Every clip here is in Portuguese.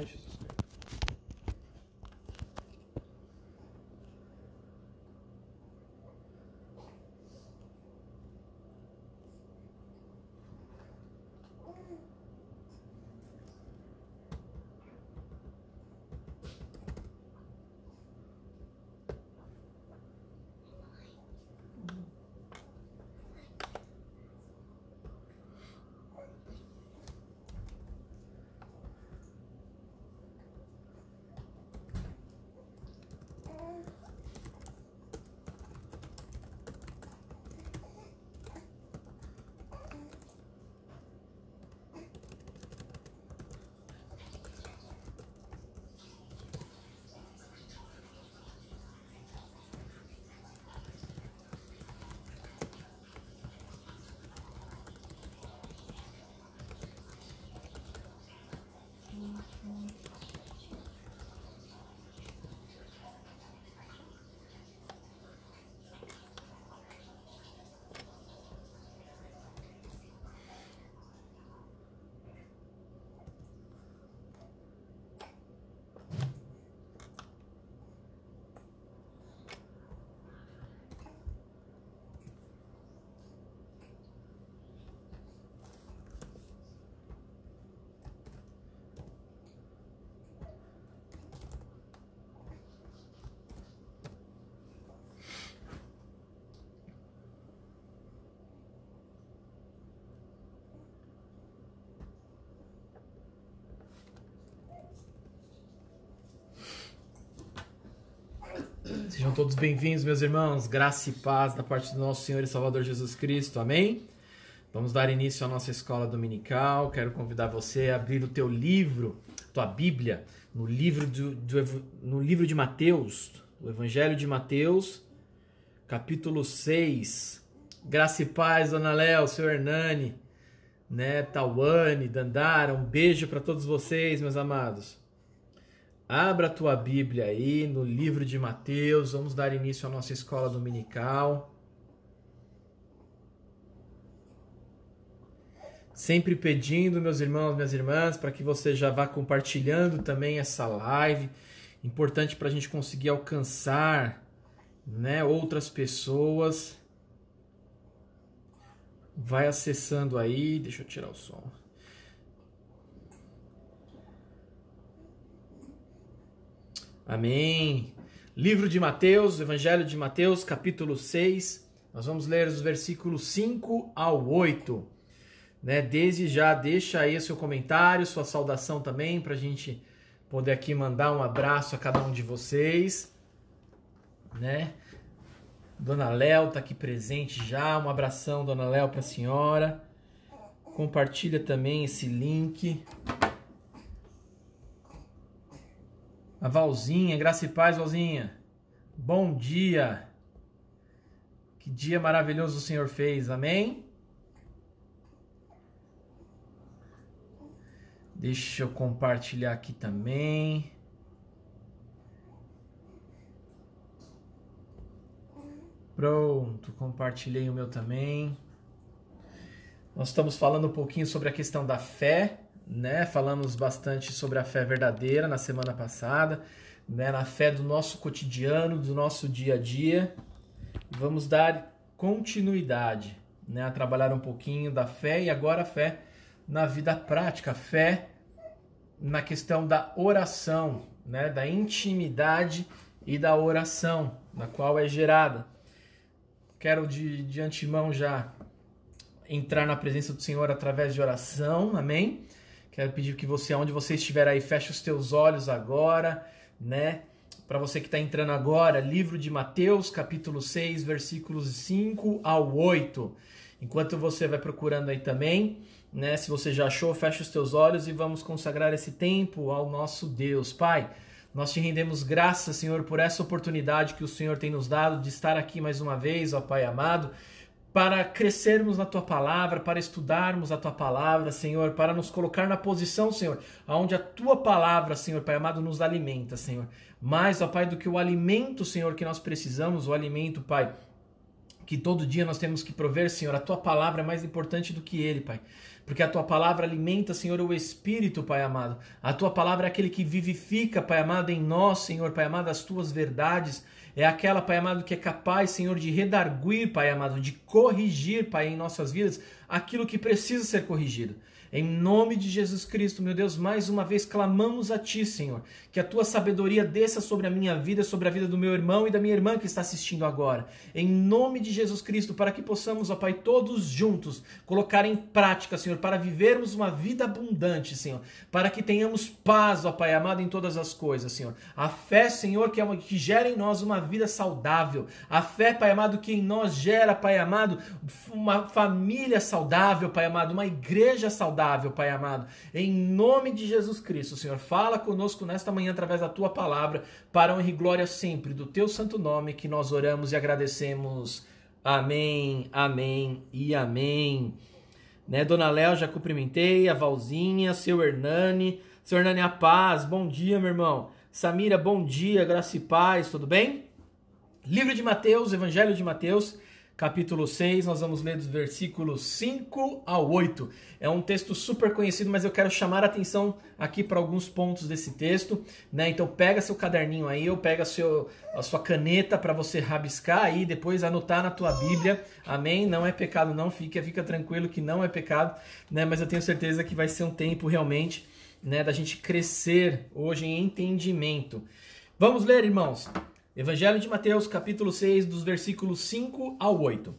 Ai, Jesus. Sejam todos bem-vindos, meus irmãos. Graça e paz da parte do nosso Senhor e Salvador Jesus Cristo. Amém? Vamos dar início à nossa escola dominical. Quero convidar você a abrir o teu livro, tua Bíblia, no livro de Mateus, o Evangelho de Mateus, capítulo 6. Graça e paz, Dona Léo, seu Hernani, né, Tawane, Dandara, um beijo para todos vocês, meus amados. Abra a tua Bíblia aí no livro de Mateus, vamos dar início à nossa escola dominical. Sempre pedindo, meus irmãos, minhas irmãs, para que você já vá compartilhando também essa live. Importante para a gente conseguir alcançar, né, outras pessoas. Vai acessando aí, deixa eu tirar o som. Amém. Livro de Mateus, Evangelho de Mateus, capítulo 6. Nós vamos ler os versículos 5 ao 8. Né? Desde já, deixa aí o seu comentário, sua saudação também, para a gente poder aqui mandar um abraço a cada um de vocês. Né? Dona Léo está aqui presente já. Um abração, Dona Léo, para a senhora. Compartilha também esse link. A Valzinha, graça e paz, Valzinha. Bom dia. Que dia maravilhoso o Senhor fez, amém? Deixa eu compartilhar aqui também. Pronto, compartilhei o meu também. Nós estamos falando um pouquinho sobre a questão da fé, né? Falamos bastante sobre a fé verdadeira na semana passada, né? Na fé do nosso cotidiano, do nosso dia a dia. Vamos dar continuidade, né? A trabalhar um pouquinho da fé e agora a fé na vida prática, a fé na questão da oração, né? Da intimidade e da oração, na qual é gerada. Quero de antemão já entrar na presença do Senhor através de oração, amém? Quero pedir que você, onde você estiver aí, feche os teus olhos agora, né? Para você que está entrando agora, livro de Mateus, capítulo 6, versículos 5 ao 8. Enquanto você vai procurando aí também, né? Se você já achou, feche os teus olhos e vamos consagrar esse tempo ao nosso Deus. Pai, nós te rendemos graças, Senhor, por essa oportunidade que o Senhor tem nos dado de estar aqui mais uma vez, ó Pai amado, para crescermos na Tua Palavra, para estudarmos a Tua Palavra, Senhor, para nos colocar na posição, Senhor, onde a Tua Palavra, Senhor, Pai amado, nos alimenta, Senhor. Mais, ó Pai, do que o alimento, Senhor, que nós precisamos, o alimento, Pai, que todo dia nós temos que prover, Senhor, a Tua palavra é mais importante do que ele, Pai. Porque a Tua palavra alimenta, Senhor, o Espírito, Pai amado. A Tua palavra é aquele que vivifica, Pai amado, em nós, Senhor, Pai amado, as Tuas verdades. É aquela, Pai amado, que é capaz, Senhor, de redarguir, Pai amado, de corrigir, Pai, em nossas vidas, aquilo que precisa ser corrigido. Em nome de Jesus Cristo, meu Deus, mais uma vez clamamos a Ti, Senhor, que a Tua sabedoria desça sobre a minha vida, sobre a vida do meu irmão e da minha irmã que está assistindo agora. Em nome de Jesus Cristo, para que possamos, ó Pai, todos juntos colocar em prática, Senhor, para vivermos uma vida abundante, Senhor, para que tenhamos paz, ó Pai amado, em todas as coisas, Senhor. A fé, Senhor, que gera em nós uma vida saudável. A fé, Pai amado, que em nós gera, Pai amado, uma família saudável, Pai amado, uma igreja saudável, Pai amado, em nome de Jesus Cristo, Senhor, fala conosco nesta manhã através da Tua palavra, para honra e glória sempre do Teu santo nome, que nós oramos e agradecemos. Amém, amém e amém. Né, Dona Léo, já cumprimentei, a Valzinha, seu Hernani, a paz, bom dia, meu irmão. Samira, bom dia, graça e paz, tudo bem? Livro de Mateus, Evangelho de Mateus, capítulo 6, nós vamos ler dos versículos 5 ao 8. É um texto super conhecido, mas eu quero chamar a atenção aqui para alguns pontos desse texto, né? Então pega seu caderninho aí, ou pega a sua caneta para você rabiscar aí, depois anotar na tua Bíblia, amém? Não é pecado não, fica tranquilo que não é pecado, né? Mas eu tenho certeza que vai ser um tempo realmente, né, da gente crescer hoje em entendimento. Vamos ler, irmãos. Evangelho de Mateus, capítulo 6, dos versículos 5 ao 8.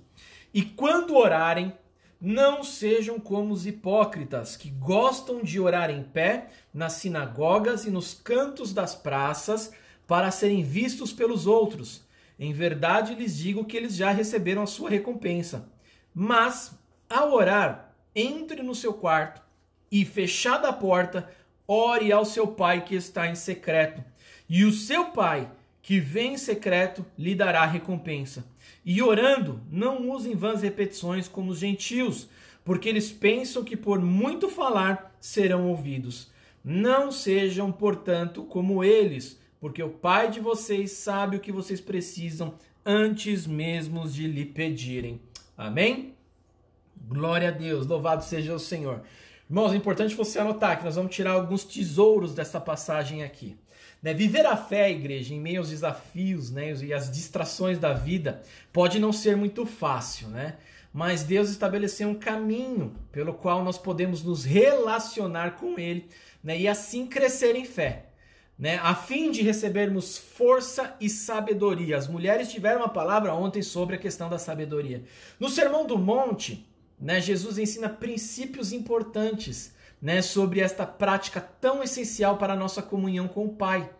E quando orarem, não sejam como os hipócritas, que gostam de orar em pé nas sinagogas e nos cantos das praças, para serem vistos pelos outros. Em verdade lhes digo que eles já receberam a sua recompensa. Mas, ao orar, entre no seu quarto e, fechada a porta, ore ao seu pai que está em secreto. E o seu pai, que vem em secreto, lhe dará recompensa. E orando, não usem vãs repetições como os gentios, porque eles pensam que por muito falar serão ouvidos. Não sejam, portanto, como eles, porque o Pai de vocês sabe o que vocês precisam antes mesmo de lhe pedirem. Amém? Glória a Deus, louvado seja o Senhor. Irmãos, é importante você anotar que nós vamos tirar alguns tesouros dessa passagem aqui. Viver a fé, igreja, em meio aos desafios, né, e às distrações da vida, pode não ser muito fácil, né? Mas Deus estabeleceu um caminho pelo qual nós podemos nos relacionar com Ele, né, e assim crescer em fé, né, a fim de recebermos força e sabedoria. As mulheres tiveram uma palavra ontem sobre a questão da sabedoria. No Sermão do Monte, né, Jesus ensina princípios importantes, né, sobre esta prática tão essencial para a nossa comunhão com o Pai.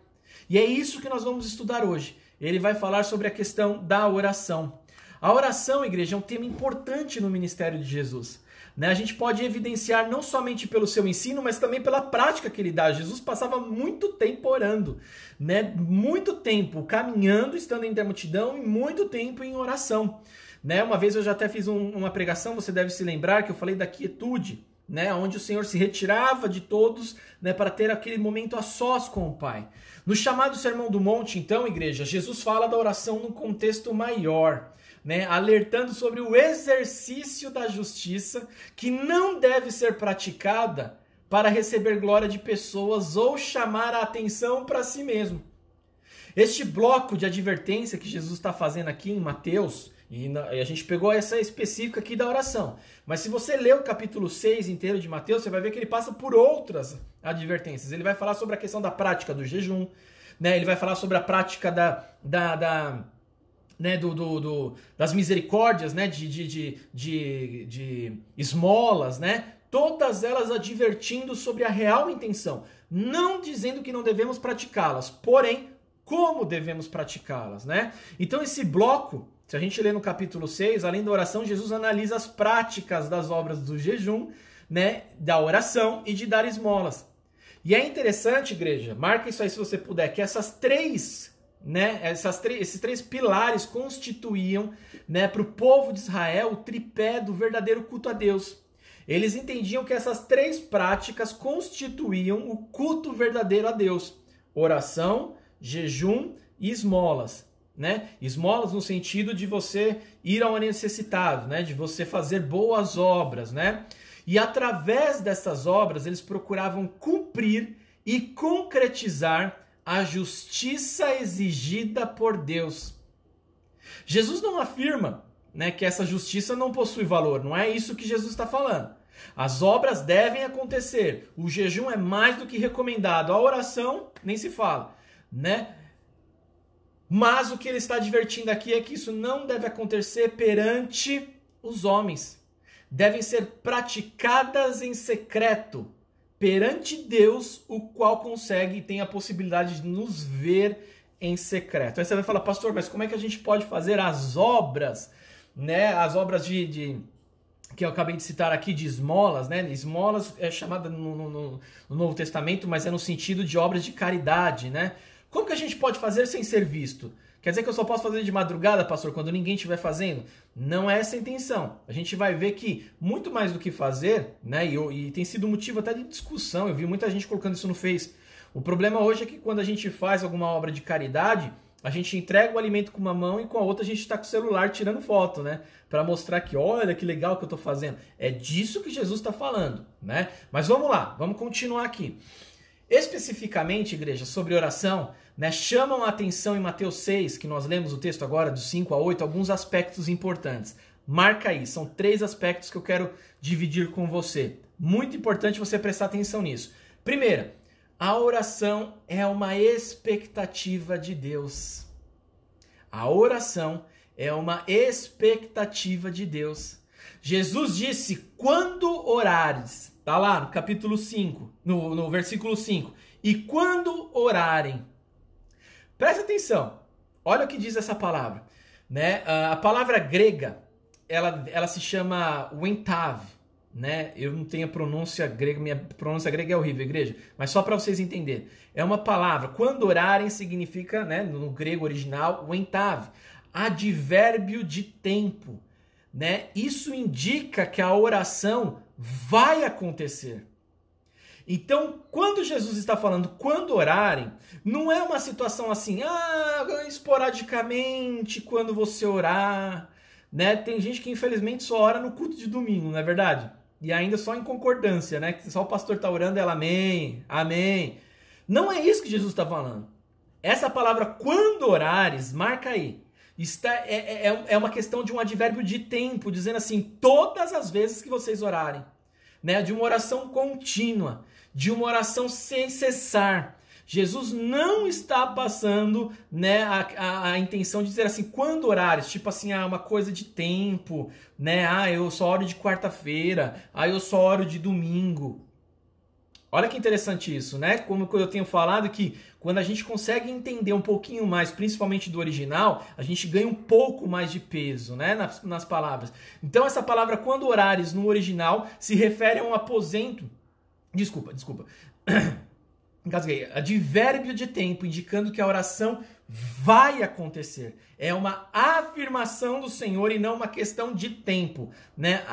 E é isso que nós vamos estudar hoje. Ele vai falar sobre a questão da oração. A oração, igreja, é um tema importante no ministério de Jesus. Né? A gente pode evidenciar não somente pelo seu ensino, mas também pela prática que ele dá. Jesus passava muito tempo orando, né? Muito tempo caminhando, estando entre a multidão, e muito tempo em oração. Né? Uma vez eu já até fiz uma pregação, você deve se lembrar, que eu falei da quietude, né, onde o Senhor se retirava de todos, né, para ter aquele momento a sós com o Pai. No chamado Sermão do Monte, então, igreja, Jesus fala da oração num contexto maior, né, alertando sobre o exercício da justiça que não deve ser praticada para receber glória de pessoas ou chamar a atenção para si mesmo. Este bloco de advertência que Jesus está fazendo aqui em Mateus, e a gente pegou essa específica aqui da oração. Mas se você ler o capítulo 6 inteiro de Mateus, você vai ver que ele passa por outras advertências. Ele vai falar sobre a questão da prática do jejum, né? Ele vai falar sobre a prática das misericórdias, né? de esmolas, né? Todas elas advertindo sobre a real intenção. Não dizendo que não devemos praticá-las, porém, como devemos praticá-las, né? Então esse bloco, se a gente ler no capítulo 6, além da oração, Jesus analisa as práticas das obras do jejum, né, da oração e de dar esmolas. E é interessante, igreja, marca isso aí se você puder, que esses três pilares constituíam, né, para o povo de Israel o tripé do verdadeiro culto a Deus. Eles entendiam que essas três práticas constituíam o culto verdadeiro a Deus: oração, jejum e esmolas. né? Esmolas no sentido de você ir ao necessitado, né? De você fazer boas obras, né? E através dessas obras eles procuravam cumprir e concretizar a justiça exigida por Deus. Jesus não afirma, né, que essa justiça não possui valor, não é isso que Jesus está falando. As obras devem acontecer, o jejum é mais do que recomendado, a oração nem se fala, né? Mas o que ele está advertindo aqui é que isso não deve acontecer perante os homens. Devem ser praticadas em secreto, perante Deus, o qual consegue e tem a possibilidade de nos ver em secreto. Aí você vai falar, pastor, mas como é que a gente pode fazer as obras, né? As obras que eu acabei de citar aqui de esmolas, né? Esmolas é chamada no Novo Testamento, mas é no sentido de obras de caridade, né? Como que a gente pode fazer sem ser visto? Quer dizer que eu só posso fazer de madrugada, pastor, quando ninguém estiver fazendo? Não é essa a intenção. A gente vai ver que muito mais do que fazer, né? E tem sido motivo até de discussão. Eu vi muita gente colocando isso no Face. O problema hoje é que quando a gente faz alguma obra de caridade, a gente entrega o alimento com uma mão e com a outra a gente está com o celular tirando foto, né? Para mostrar que, olha que legal que eu estou fazendo. É disso que Jesus está falando, né? Mas vamos lá, vamos continuar aqui. Especificamente, igreja, sobre oração, né, chamam a atenção em Mateus 6, que nós lemos o texto agora, dos 5 a 8, alguns aspectos importantes. Marca aí, são 3 aspectos que eu quero dividir com você. Muito importante você prestar atenção nisso. Primeiro, a oração é uma expectativa de Deus. A oração é uma expectativa de Deus. Jesus disse, quando orares, tá lá no capítulo 5, no versículo 5, e quando orarem. Presta atenção, olha o que diz essa palavra, né? A palavra grega, ela se chama wentav, né? Eu não tenho a pronúncia grega, minha pronúncia grega é horrível, igreja, mas só para vocês entenderem. É uma palavra, quando orarem significa, né, no grego original, wentav, advérbio de tempo, né? Isso indica que a oração vai acontecer. Então, quando Jesus está falando quando orarem, não é uma situação assim, esporadicamente, quando você orar, né? Tem gente que infelizmente só ora no culto de domingo, não é verdade? E ainda só em concordância, né? Que só o pastor está orando, ela amém, amém. Não é isso que Jesus está falando. Essa palavra quando orares, marca aí. É uma questão de um advérbio de tempo, dizendo assim, todas as vezes que vocês orarem, né? De uma oração contínua, de uma oração sem cessar. Jesus não está passando, né, a intenção de dizer assim, quando orares, tipo assim, uma coisa de tempo, né? Eu só oro de quarta-feira, eu só oro de domingo. Olha que interessante isso, né? Como eu tenho falado que quando a gente consegue entender um pouquinho mais, principalmente do original, a gente ganha um pouco mais de peso, né? Nas palavras. Então essa palavra quando orares no original se refere a um aposento. Desculpa. Engasguei. Advérbio de tempo, indicando que a oração vai acontecer. É uma afirmação do Senhor e não uma questão de tempo, né?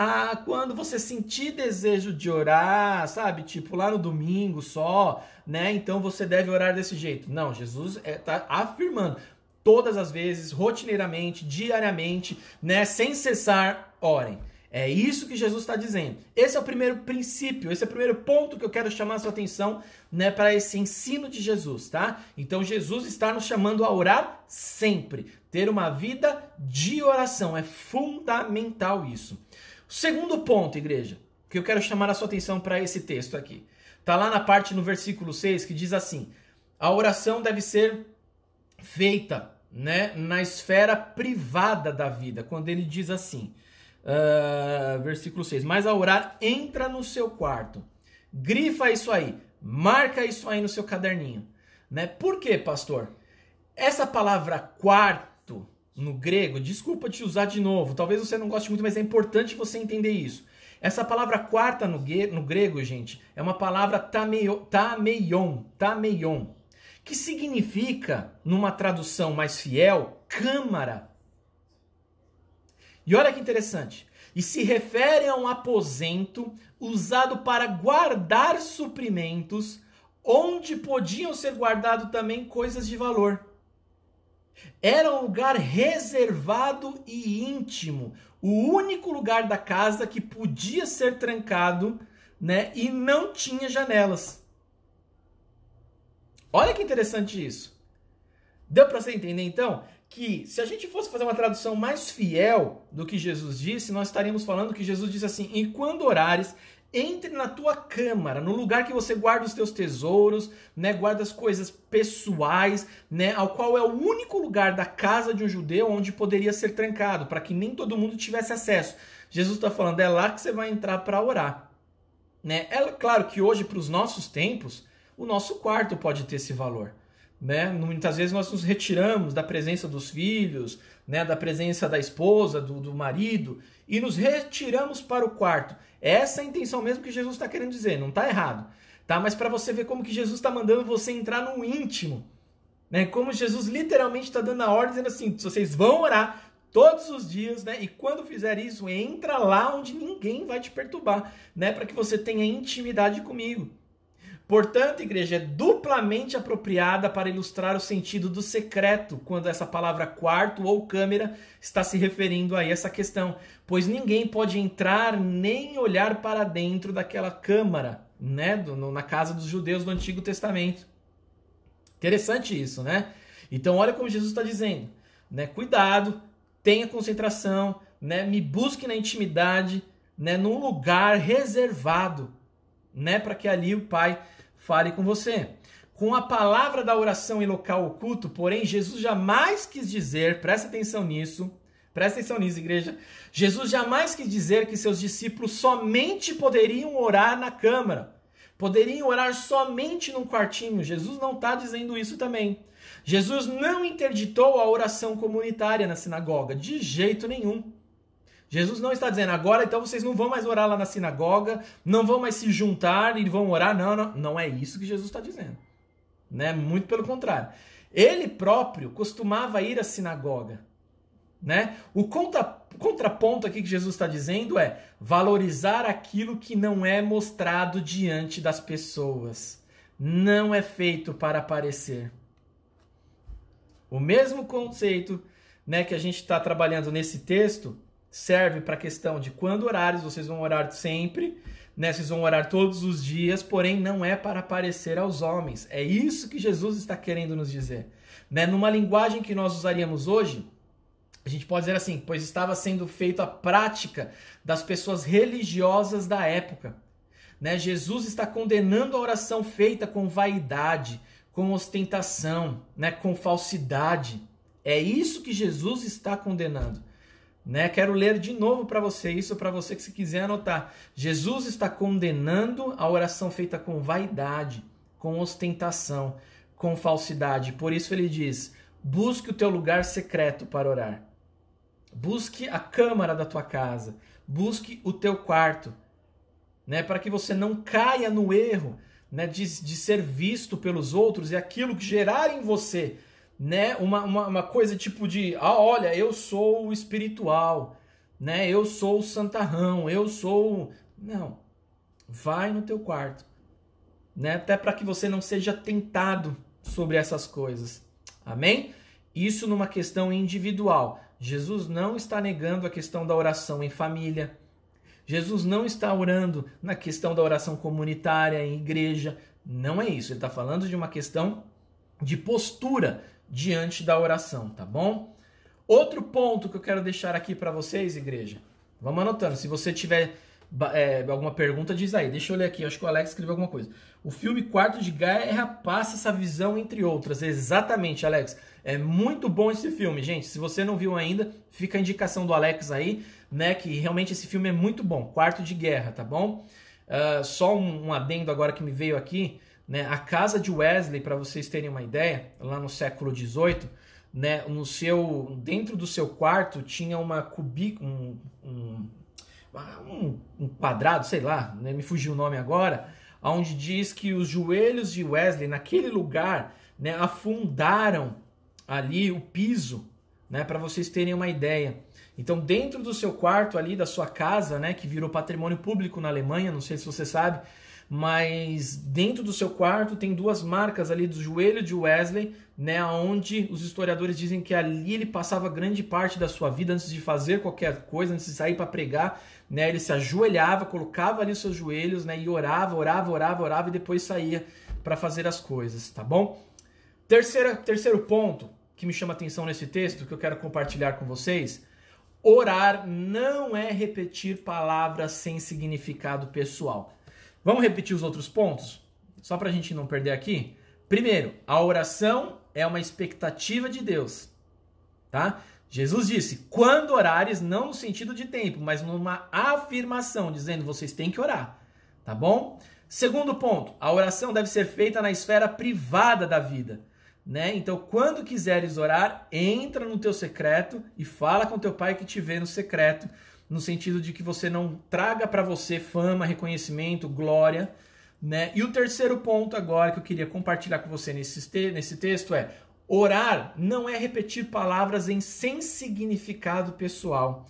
Quando você sentir desejo de orar, sabe? Tipo, lá no domingo só, né? Então você deve orar desse jeito. Não, Jesus está afirmando. Todas as vezes, rotineiramente, diariamente, né? Sem cessar, orem. É isso que Jesus está dizendo. Esse é o primeiro princípio, esse é o primeiro ponto que eu quero chamar a sua atenção, né, para esse ensino de Jesus, tá? Então Jesus está nos chamando a orar sempre. Ter uma vida de oração. É fundamental isso. O segundo ponto, igreja, que eu quero chamar a sua atenção para esse texto aqui. Está lá na parte no versículo 6 que diz assim, a oração deve ser feita, né, na esfera privada da vida. Quando ele diz assim... versículo 6, mas ao orar, entra no seu quarto, grifa isso aí, marca isso aí no seu caderninho, né? Por quê, pastor? Essa palavra quarto no grego, desculpa te usar de novo, talvez você não goste muito, mas é importante você entender isso. Essa palavra quarta no grego, gente, é uma palavra tameion, que significa, numa tradução mais fiel, câmara. E olha que interessante, e se refere a um aposento usado para guardar suprimentos, onde podiam ser guardadas também coisas de valor. Era um lugar reservado e íntimo. O único lugar da casa que podia ser trancado, né, e não tinha janelas. Olha que interessante isso. Deu para você entender, então, que se a gente fosse fazer uma tradução mais fiel do que Jesus disse, nós estaríamos falando que Jesus disse assim: e quando orares, entre na tua câmara, no lugar que você guarda os teus tesouros, né, guarda as coisas pessoais, né, ao qual é o único lugar da casa de um judeu onde poderia ser trancado, para que nem todo mundo tivesse acesso. Jesus está falando, é lá que você vai entrar para orar. Né? É claro que hoje, para os nossos tempos, o nosso quarto pode ter esse valor. Né? Muitas vezes nós nos retiramos da presença dos filhos, né, da presença da esposa, do marido, e nos retiramos para o quarto. Essa é a intenção mesmo que Jesus está querendo dizer, não está errado. Tá? Mas para você ver como que Jesus está mandando você entrar no íntimo. Né? Como Jesus literalmente está dando a ordem, dizendo assim, vocês vão orar todos os dias, né? E quando fizer isso, entra lá onde ninguém vai te perturbar, né? Para que você tenha intimidade comigo. Portanto, igreja, é duplamente apropriada para ilustrar o sentido do secreto, quando essa palavra quarto ou câmara está se referindo a essa questão, pois ninguém pode entrar nem olhar para dentro daquela câmara, né, na casa dos judeus do Antigo Testamento. Interessante isso, né? Então, olha como Jesus está dizendo, né? Cuidado, tenha concentração, né? Me busque na intimidade, né? Num lugar reservado, né? Para que ali o Pai fale com você. Com a palavra da oração em local oculto, porém, Jesus jamais quis dizer, presta atenção nisso, igreja, Jesus jamais quis dizer que seus discípulos somente poderiam orar na câmara, poderiam orar somente num quartinho. Jesus não está dizendo isso também. Jesus não interditou a oração comunitária na sinagoga, de jeito nenhum. Jesus não está dizendo, agora então vocês não vão mais orar lá na sinagoga, não vão mais se juntar e vão orar. Não é isso que Jesus está dizendo. Né? Muito pelo contrário. Ele próprio costumava ir à sinagoga. Né? O contraponto aqui que Jesus está dizendo é valorizar aquilo que não é mostrado diante das pessoas. Não é feito para aparecer. O mesmo conceito, né, que a gente está trabalhando nesse texto serve para a questão de quando orares, vocês vão orar sempre, né? Vocês vão orar todos os dias, porém não é para aparecer aos homens. É isso que Jesus está querendo nos dizer. Né? Numa linguagem que nós usaríamos hoje, a gente pode dizer assim, pois estava sendo feita a prática das pessoas religiosas da época. Né? Jesus está condenando a oração feita com vaidade, com ostentação, né? Com falsidade. É isso que Jesus está condenando. Né? Quero ler de novo para você isso, para você que se quiser anotar. Jesus está condenando a oração feita com vaidade, com ostentação, com falsidade. Por isso ele diz, busque o teu lugar secreto para orar. Busque a câmara da tua casa. Busque o teu quarto. Né? Para que você não caia no erro, né? de ser visto pelos outros e aquilo que gerar em você, né, uma coisa tipo de, olha, eu sou o espiritual, né, eu sou o santarrão, eu sou... Não, vai no teu quarto, né, até para que você não seja tentado sobre essas coisas, amém? Isso numa questão individual. Jesus não está negando a questão da oração em família, Jesus não está orando na questão da oração comunitária em igreja, não é isso, ele está falando de uma questão de postura diante da oração, tá bom? Outro ponto que eu quero deixar aqui para vocês, igreja, vamos anotando, se você tiver alguma pergunta, diz aí, deixa eu ler aqui, acho que o Alex escreveu alguma coisa. O filme Quarto de Guerra passa essa visão, entre outras. Exatamente, Alex, é muito bom esse filme, gente, se você não viu ainda, fica a indicação do Alex aí, né, que realmente esse filme é muito bom, Quarto de Guerra, tá bom? Só um adendo agora que me veio aqui, né, a casa de Wesley, para vocês terem uma ideia, lá no século XVIII, né, dentro do seu quarto tinha um quadrado, sei lá, né, me fugiu o nome agora, onde diz que os joelhos de Wesley, naquele lugar, né, afundaram ali o piso, né, para vocês terem uma ideia. Então, dentro do seu quarto ali, da sua casa, né, que virou patrimônio público na Alemanha, não sei se você sabe, mas dentro do seu quarto tem duas marcas ali do joelho de Wesley, né, onde os historiadores dizem que ali ele passava grande parte da sua vida antes de fazer qualquer coisa, antes de sair para pregar, né, ele se ajoelhava, colocava ali os seus joelhos, né, e orava e depois saía para fazer as coisas, tá bom? Terceiro ponto que me chama atenção nesse texto, que eu quero compartilhar com vocês: orar não é repetir palavras sem significado pessoal. Vamos repetir os outros pontos? Só para a gente não perder aqui. Primeiro, a oração é uma expectativa de Deus, tá? Jesus disse, quando orares, não no sentido de tempo, mas numa afirmação, dizendo, vocês têm que orar, tá bom? Segundo ponto, a oração deve ser feita na esfera privada da vida, né? Então, quando quiseres orar, entra no teu secreto e fala com teu pai que te vê no secreto, no sentido de que você não traga para você fama, reconhecimento, glória, né? E o terceiro ponto agora que eu queria compartilhar com você nesse texto é: orar não é repetir palavras sem significado pessoal.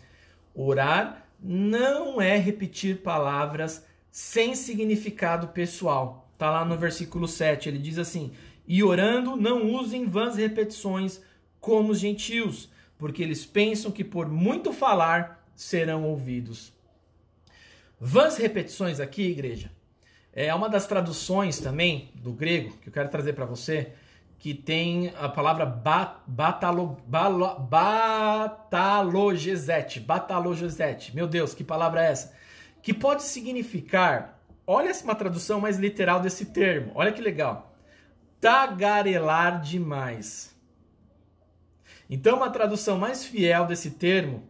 Orar não é repetir palavras sem significado pessoal. Tá lá no versículo 7, ele diz assim: e orando, não usem vãs repetições como os gentios, porque eles pensam que por muito falar serão ouvidos. Vãs repetições aqui, igreja, é uma das traduções também do grego que eu quero trazer para você, que tem a palavra batalogezete. Meu Deus, que palavra é essa? Que pode significar, olha uma tradução mais literal desse termo, olha que legal, tagarelar demais. Então, uma tradução mais fiel desse termo,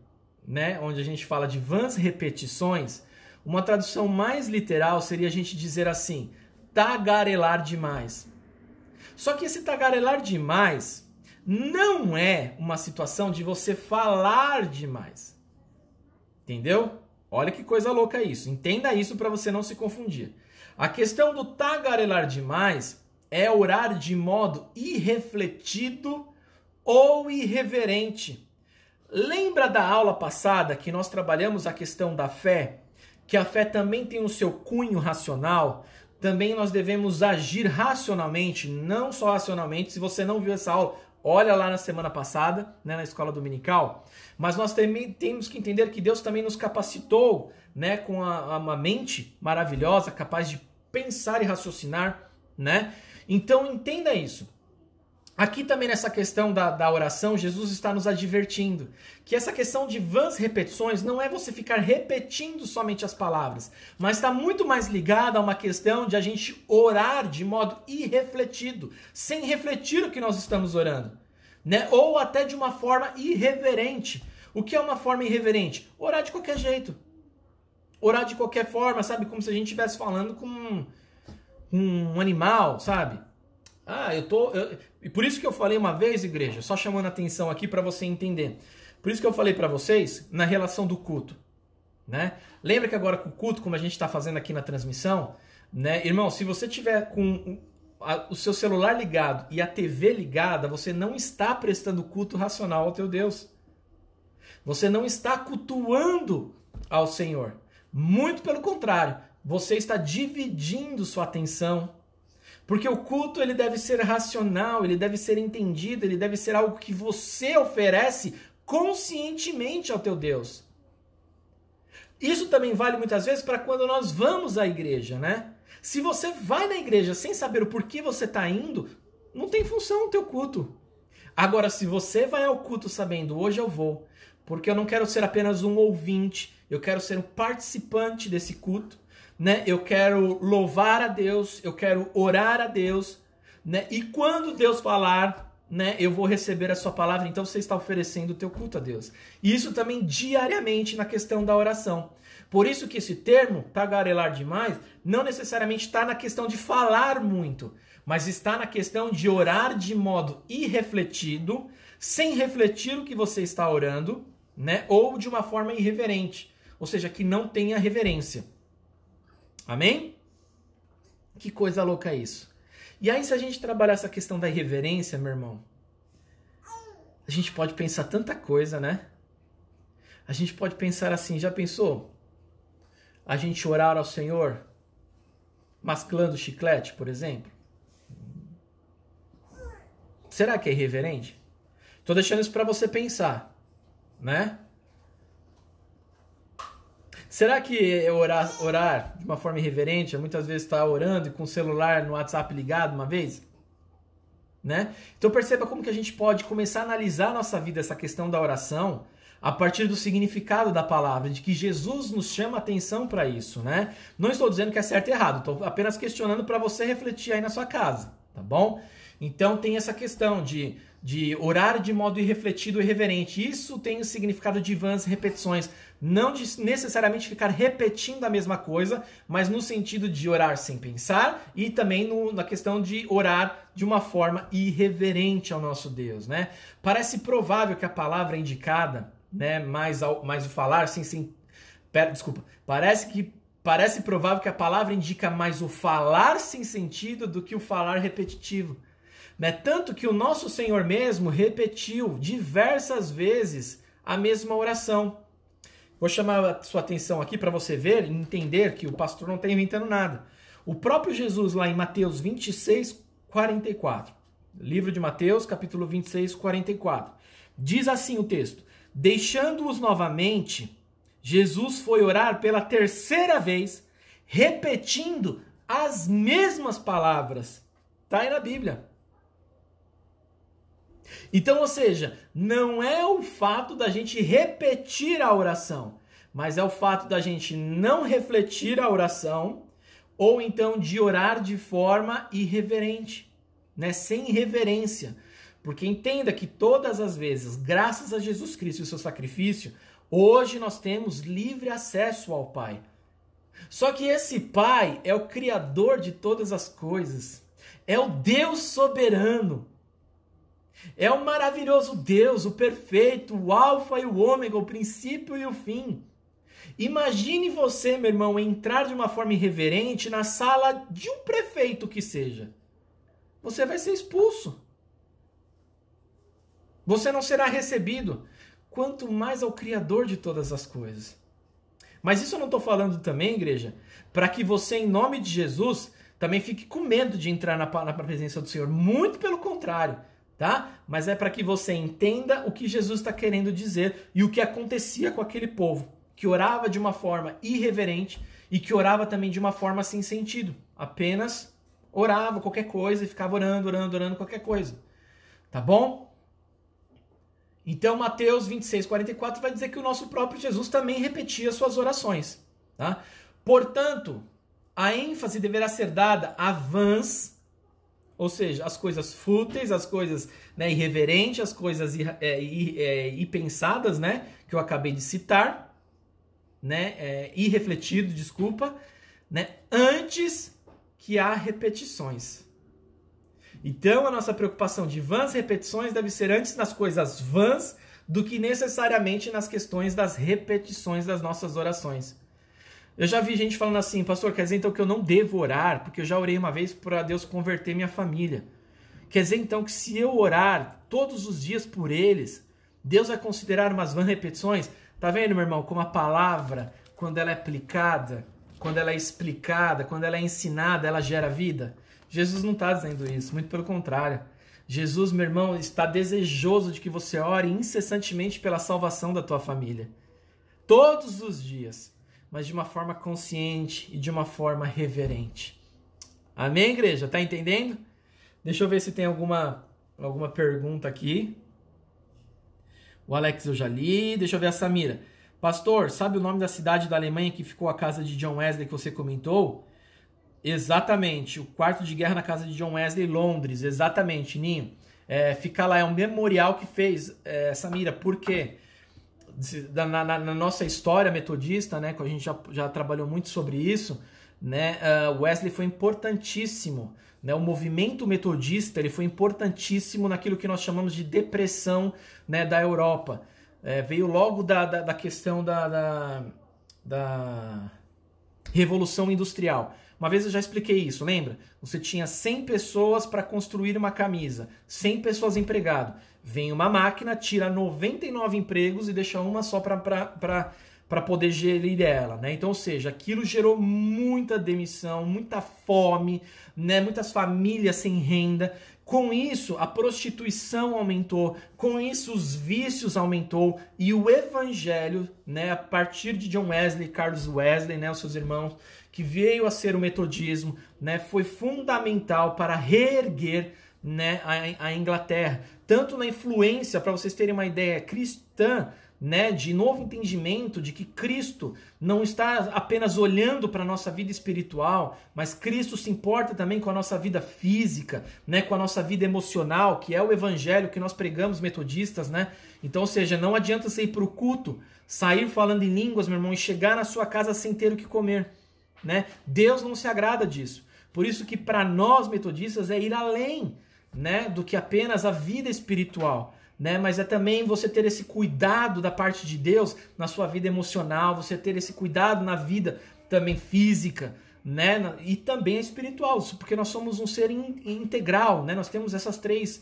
né, onde a gente fala de vãs repetições, uma tradução mais literal seria a gente dizer assim, tagarelar demais. Só que esse tagarelar demais não é uma situação de você falar demais. Entendeu? Olha que coisa louca isso. Entenda isso para você não se confundir. A questão do tagarelar demais é orar de modo irrefletido ou irreverente. Lembra da aula passada que nós trabalhamos a questão da fé? Que a fé também tem o seu cunho racional? Também nós devemos agir racionalmente, não só racionalmente. Se você não viu essa aula, olha lá na semana passada, né, na escola dominical. Mas nós também temos que entender que Deus também nos capacitou, né, com uma mente maravilhosa, capaz de pensar e raciocinar, né? Então entenda isso. Aqui também nessa questão da oração, Jesus está nos advertindo que essa questão de vãs repetições não é você ficar repetindo somente as palavras, mas está muito mais ligada a uma questão de a gente orar de modo irrefletido, sem refletir o que nós estamos orando, né? Ou até de uma forma irreverente. O que é uma forma irreverente? Orar de qualquer jeito. Orar de qualquer forma, sabe? Como se a gente estivesse falando com um animal, sabe? E por isso que eu falei uma vez, igreja, só chamando a atenção aqui para você entender. Por isso que eu falei para vocês na relação do culto, né? Lembra que agora com o culto, como a gente está fazendo aqui na transmissão, né, irmão, se você tiver com o seu celular ligado e a TV ligada, você não está prestando culto racional ao teu Deus. Você não está cultuando ao Senhor. Muito pelo contrário, você está dividindo sua atenção. Porque o culto ele deve ser racional, ele deve ser entendido, ele deve ser algo que você oferece conscientemente ao teu Deus. Isso também vale muitas vezes para quando nós vamos à igreja, né? Se você vai na igreja sem saber o porquê você está indo, não tem função o teu culto. Agora, se você vai ao culto sabendo, hoje eu vou, porque eu não quero ser apenas um ouvinte, eu quero ser um participante desse culto, né? Eu quero louvar a Deus, eu quero orar a Deus, né? E quando Deus falar, né, eu vou receber a sua palavra, então você está oferecendo o teu culto a Deus. E isso também diariamente na questão da oração. Por isso que esse termo, tagarelar demais, não necessariamente está na questão de falar muito, mas está na questão de orar de modo irrefletido, sem refletir o que você está orando, né? Ou de uma forma irreverente, ou seja, que não tenha reverência. Amém? Que coisa louca é isso. E aí, se a gente trabalhar essa questão da irreverência, meu irmão, a gente pode pensar tanta coisa, né? A gente pode pensar assim, já pensou? A gente orar ao Senhor mascando chiclete, por exemplo? Será que é irreverente? Estou deixando isso para você pensar, né? Será que orar de uma forma irreverente, muitas vezes está orando e com o celular no WhatsApp ligado uma vez? Né? Então perceba como que a gente pode começar a analisar a nossa vida, essa questão da oração, a partir do significado da palavra, de que Jesus nos chama a atenção para isso, né? Não estou dizendo que é certo e errado, estou apenas questionando para você refletir aí na sua casa, tá bom? Então tem essa questão de orar de modo irrefletido e irreverente. Isso tem o significado de vãs repetições, não de necessariamente ficar repetindo a mesma coisa, mas no sentido de orar sem pensar e também na questão de orar de uma forma irreverente ao nosso Deus, né? Parece provável que a palavra indicada, né, mais o falar Parece provável que a palavra indica mais o falar sem sentido do que o falar repetitivo. Né? Tanto que o nosso Senhor mesmo repetiu diversas vezes a mesma oração. Vou chamar a sua atenção aqui para você ver e entender que o pastor não está inventando nada. O próprio Jesus, lá em Mateus 26, 44, livro de Mateus, capítulo 26, 44, diz assim o texto: deixando-os novamente, Jesus foi orar pela terceira vez, repetindo as mesmas palavras. Está aí na Bíblia. Então, ou seja, não é o fato da gente repetir a oração, mas é o fato da gente não refletir a oração, ou então de orar de forma irreverente, né? Sem reverência. Porque entenda que todas as vezes, graças a Jesus Cristo e o seu sacrifício, hoje nós temos livre acesso ao Pai. Só que esse Pai é o Criador de todas as coisas, é o Deus soberano. É o maravilhoso Deus, o perfeito, o alfa e o ômega, o princípio e o fim. Imagine você, meu irmão, entrar de uma forma irreverente na sala de um prefeito que seja. Você vai ser expulso. Você não será recebido. Quanto mais ao Criador de todas as coisas. Mas isso eu não estou falando também, igreja, para que você, em nome de Jesus, também fique com medo de entrar na presença do Senhor. Muito pelo contrário. Tá? Mas é para que você entenda o que Jesus está querendo dizer e o que acontecia com aquele povo, que orava de uma forma irreverente e que orava também de uma forma sem sentido. Apenas orava qualquer coisa e ficava orando qualquer coisa. Tá bom? Então Mateus 26, 44 vai dizer que o nosso próprio Jesus também repetia suas orações. Tá? Portanto, a ênfase deverá ser dada a vãs, ou seja, as coisas fúteis, as coisas, né, irreverentes, as coisas impensadas, né, que eu acabei de citar, né, irrefletido, desculpa, né, antes que há repetições. Então, a nossa preocupação de vãs repetições deve ser antes nas coisas vãs do que necessariamente nas questões das repetições das nossas orações. Eu já vi gente falando assim: pastor, quer dizer então que eu não devo orar, porque eu já orei uma vez para Deus converter minha família. Quer dizer então que se eu orar todos os dias por eles, Deus vai considerar umas vãs repetições? Tá vendo, meu irmão, como a palavra, quando ela é aplicada, quando ela é explicada, quando ela é ensinada, ela gera vida? Jesus não está dizendo isso, muito pelo contrário. Jesus, meu irmão, está desejoso de que você ore incessantemente pela salvação da tua família. Todos os dias. Mas de uma forma consciente e de uma forma reverente. Amém, igreja? Tá entendendo? Deixa eu ver se tem alguma pergunta aqui. O Alex eu já li. Deixa eu ver a Samira. Pastor, sabe o nome da cidade da Alemanha que ficou a casa de John Wesley que você comentou? Exatamente. O quarto de guerra na casa de John Wesley, Londres. Exatamente, Ninho. Fica lá, é um memorial que fez, Samira. Por quê? Na nossa história metodista, né, que a gente já trabalhou muito sobre isso, né, Wesley foi importantíssimo, né, o movimento metodista ele foi importantíssimo naquilo que nós chamamos de depressão, né, da Europa. Veio logo da questão da Revolução Industrial. Uma vez eu já expliquei isso, lembra? Você tinha 100 pessoas para construir uma camisa, 100 pessoas empregadas. Vem uma máquina, tira 99 empregos e deixa uma só para para poder gerir ela, né? Então, ou seja, aquilo gerou muita demissão, muita fome, né? Muitas famílias sem renda. Com isso, a prostituição aumentou, com isso os vícios aumentou e o evangelho, né, a partir de John Wesley, Carlos Wesley, né, os seus irmãos, que veio a ser o metodismo, né, foi fundamental para reerguer, né, a Inglaterra, tanto na influência, para vocês terem uma ideia, cristã, né, de novo entendimento de que Cristo não está apenas olhando para a nossa vida espiritual, mas Cristo se importa também com a nossa vida física, né, com a nossa vida emocional, que é o evangelho que nós pregamos metodistas, né? Então, ou seja, não adianta você ir para o culto, sair falando em línguas, meu irmão, e chegar na sua casa sem ter o que comer, né? Deus não se agrada disso. Por isso que para nós metodistas é ir além, né, do que apenas a vida espiritual, né? Mas é também você ter esse cuidado da parte de Deus na sua vida emocional, você ter esse cuidado na vida também física, né? E também espiritual, porque nós somos um ser integral, né? Nós temos essas três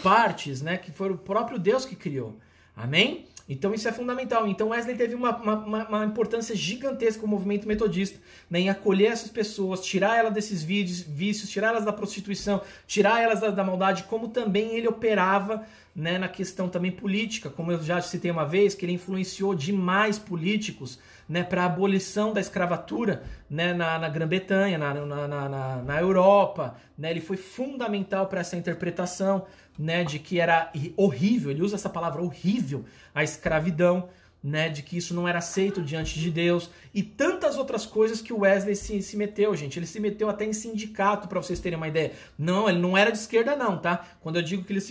partes, né? Que foi o próprio Deus que criou. Amém? Então isso é fundamental. Então Wesley teve uma importância gigantesca com o movimento metodista, né, em acolher essas pessoas, tirar elas desses vícios, tirar elas da prostituição, tirar elas da maldade, como também ele operava, né, na questão também política, como eu já citei uma vez, que ele influenciou demais políticos, né, para a abolição da escravatura, né, na Grã-Bretanha, na Europa, né, ele foi fundamental para essa interpretação, né, de que era horrível, ele usa essa palavra horrível, a escravidão, né, de que isso não era aceito diante de Deus, e tantas outras coisas que o Wesley se meteu, gente. Ele se meteu até em sindicato, para vocês terem uma ideia. Não, ele não era de esquerda não, tá? Quando eu digo que ele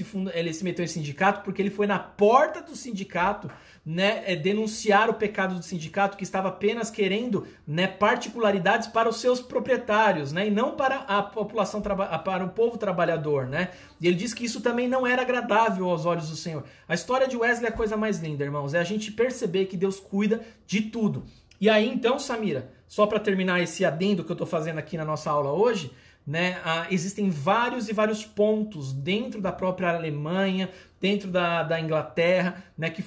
se meteu em sindicato, porque ele foi na porta do sindicato, né, denunciar o pecado do sindicato, que estava apenas querendo, né, particularidades para os seus proprietários, né, e não para a população, para o povo trabalhador, né? E ele diz que isso também não era agradável aos olhos do Senhor. A história de Wesley é a coisa mais linda, irmãos, é a gente perceber que Deus cuida de tudo. E aí, então, Samira, só para terminar esse adendo que eu estou fazendo aqui na nossa aula hoje, né, existem vários e vários pontos dentro da própria Alemanha, dentro da Inglaterra, né, que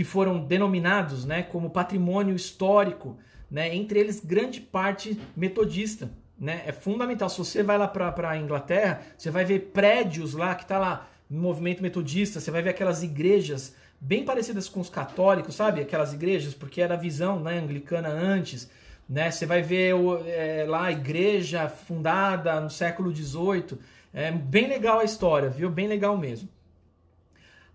foram denominados, né, como patrimônio histórico, né, entre eles grande parte metodista. Né? É fundamental. Se você vai lá para a Inglaterra, você vai ver prédios lá, que está lá no movimento metodista, você vai ver aquelas igrejas bem parecidas com os católicos, sabe? Aquelas igrejas, porque era a visão, né, anglicana antes, né? Você vai ver lá a igreja fundada no século XVIII. É bem legal a história, viu? Bem legal mesmo.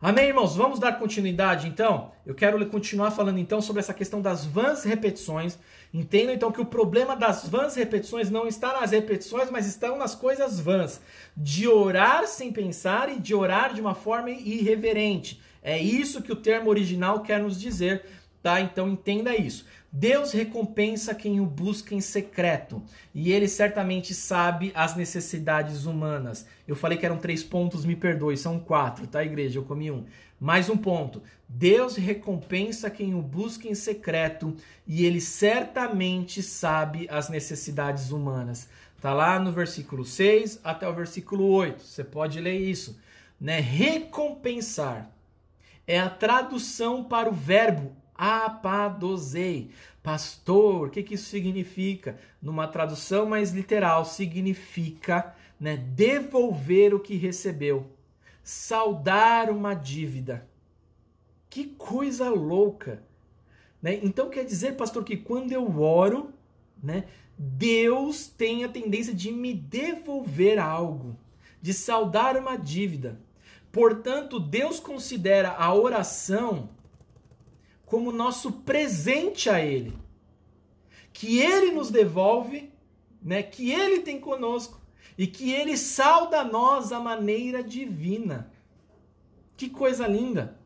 Amém, irmãos? Vamos dar continuidade, então? Eu quero continuar falando, então, sobre essa questão das vãs repetições. Entendam, então, que o problema das vãs repetições não está nas repetições, mas estão nas coisas vãs. De orar sem pensar e de orar de uma forma irreverente. É isso que o termo original quer nos dizer, tá? Então, entenda isso. Deus recompensa quem o busca em secreto, e ele certamente sabe as necessidades humanas. Eu falei que eram 3 pontos, me perdoe, são 4, tá, igreja? Eu comi um. Mais um ponto. Deus recompensa quem o busca em secreto, e ele certamente sabe as necessidades humanas. Tá lá no versículo 6 até o versículo 8. Você pode ler isso, né? Recompensar é a tradução para o verbo apadosei. Pastor, o que isso significa? Numa tradução mais literal, significa, né, devolver o que recebeu. Saldar uma dívida. Que coisa louca! Né? Então quer dizer, pastor, que quando eu oro, né, Deus tem a tendência de me devolver algo, de saldar uma dívida. Portanto, Deus considera a oração como nosso presente a Ele, que Ele nos devolve, né, que Ele tem conosco e que Ele salda a nós à maneira divina. Que coisa linda!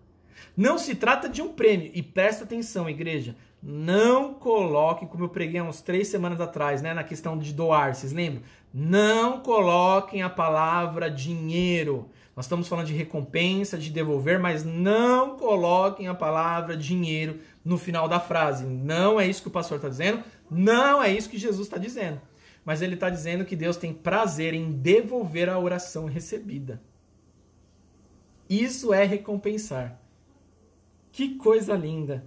Não se trata de um prêmio, e presta atenção, igreja, não coloquem, como eu preguei há uns 3 semanas atrás, né, na questão de doar, vocês lembram? Não coloquem a palavra dinheiro. Nós estamos falando de recompensa, de devolver, mas não coloquem a palavra dinheiro no final da frase. Não é isso que o pastor está dizendo, não é isso que Jesus está dizendo. Mas ele está dizendo que Deus tem prazer em devolver a oração recebida. Isso é recompensar. Que coisa linda!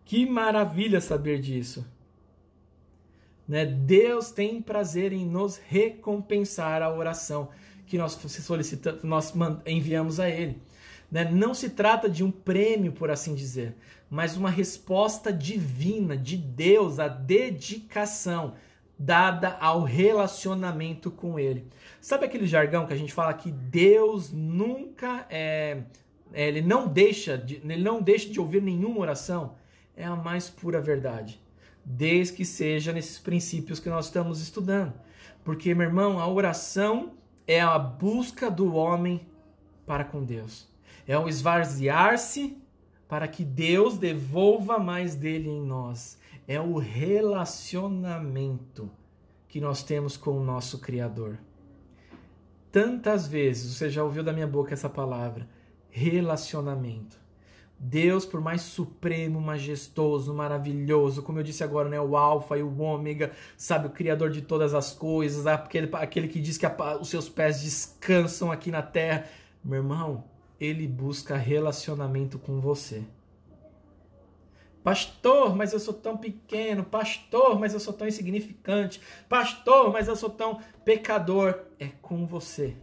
Que maravilha saber disso! Né? Deus tem prazer em nos recompensar a oração que nós solicitamos, nós enviamos a Ele. Né? Não se trata de um prêmio, por assim dizer, mas uma resposta divina de Deus, a dedicação dada ao relacionamento com Ele. Sabe aquele jargão que a gente fala que Deus nunca ele não deixa de ouvir nenhuma oração? É a mais pura verdade. Desde que seja nesses princípios que nós estamos estudando. Porque, meu irmão, a oração é a busca do homem para com Deus. É o esvaziar-se para que Deus devolva mais dele em nós. É o relacionamento que nós temos com o nosso Criador. Tantas vezes você já ouviu da minha boca essa palavra, relacionamento. Deus, por mais supremo, majestoso, maravilhoso, como eu disse agora, né, o Alfa e o Ômega, sabe, o Criador de todas as coisas, aquele que diz que os seus pés descansam aqui na terra. Meu irmão, Ele busca relacionamento com você. Pastor, mas eu sou tão pequeno. Pastor, mas eu sou tão insignificante. Pastor, mas eu sou tão pecador. É com você.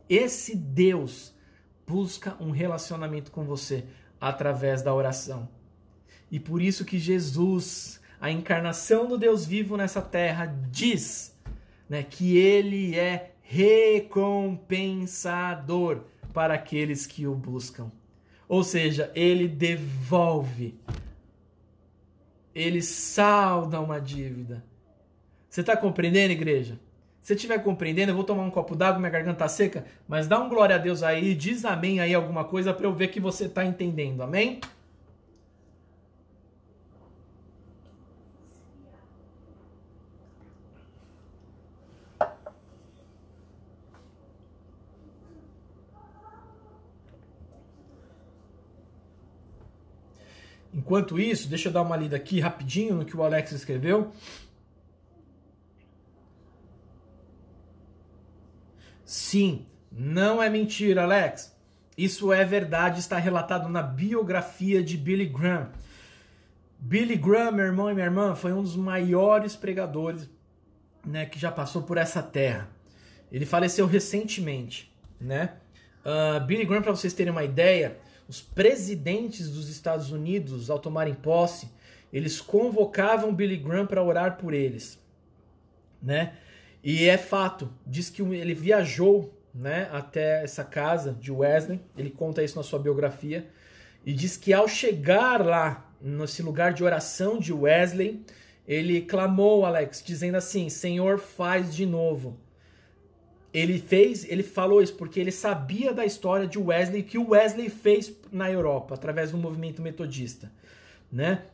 Esse Deus busca um relacionamento com você através da oração. E por isso que Jesus, a encarnação do Deus vivo nessa terra, diz, né, que Ele é recompensador para aqueles que o buscam. Ou seja, Ele devolve, Ele salda uma dívida. Você está compreendendo, igreja? Se estiver compreendendo, eu vou tomar um copo d'água, minha garganta está seca, mas dá um glória a Deus aí, diz amém aí alguma coisa para eu ver que você está entendendo, amém? Enquanto isso, deixa eu dar uma lida aqui rapidinho no que o Alex escreveu. Sim, não é mentira, Alex. Isso é verdade, está relatado na biografia de Billy Graham. Billy Graham, meu irmão e minha irmã, foi um dos maiores pregadores, né, que já passou por essa terra. Ele faleceu recentemente, né? Billy Graham, para vocês terem uma ideia, os presidentes dos Estados Unidos, ao tomarem posse, eles convocavam Billy Graham para orar por eles, né? E é fato, diz que ele viajou, né, até essa casa de Wesley, ele conta isso na sua biografia, e diz que ao chegar lá, nesse lugar de oração de Wesley, ele clamou, Alex, dizendo assim: Senhor, faz de novo. Ele falou isso porque ele sabia da história de Wesley, que o Wesley fez na Europa, através do movimento metodista, né?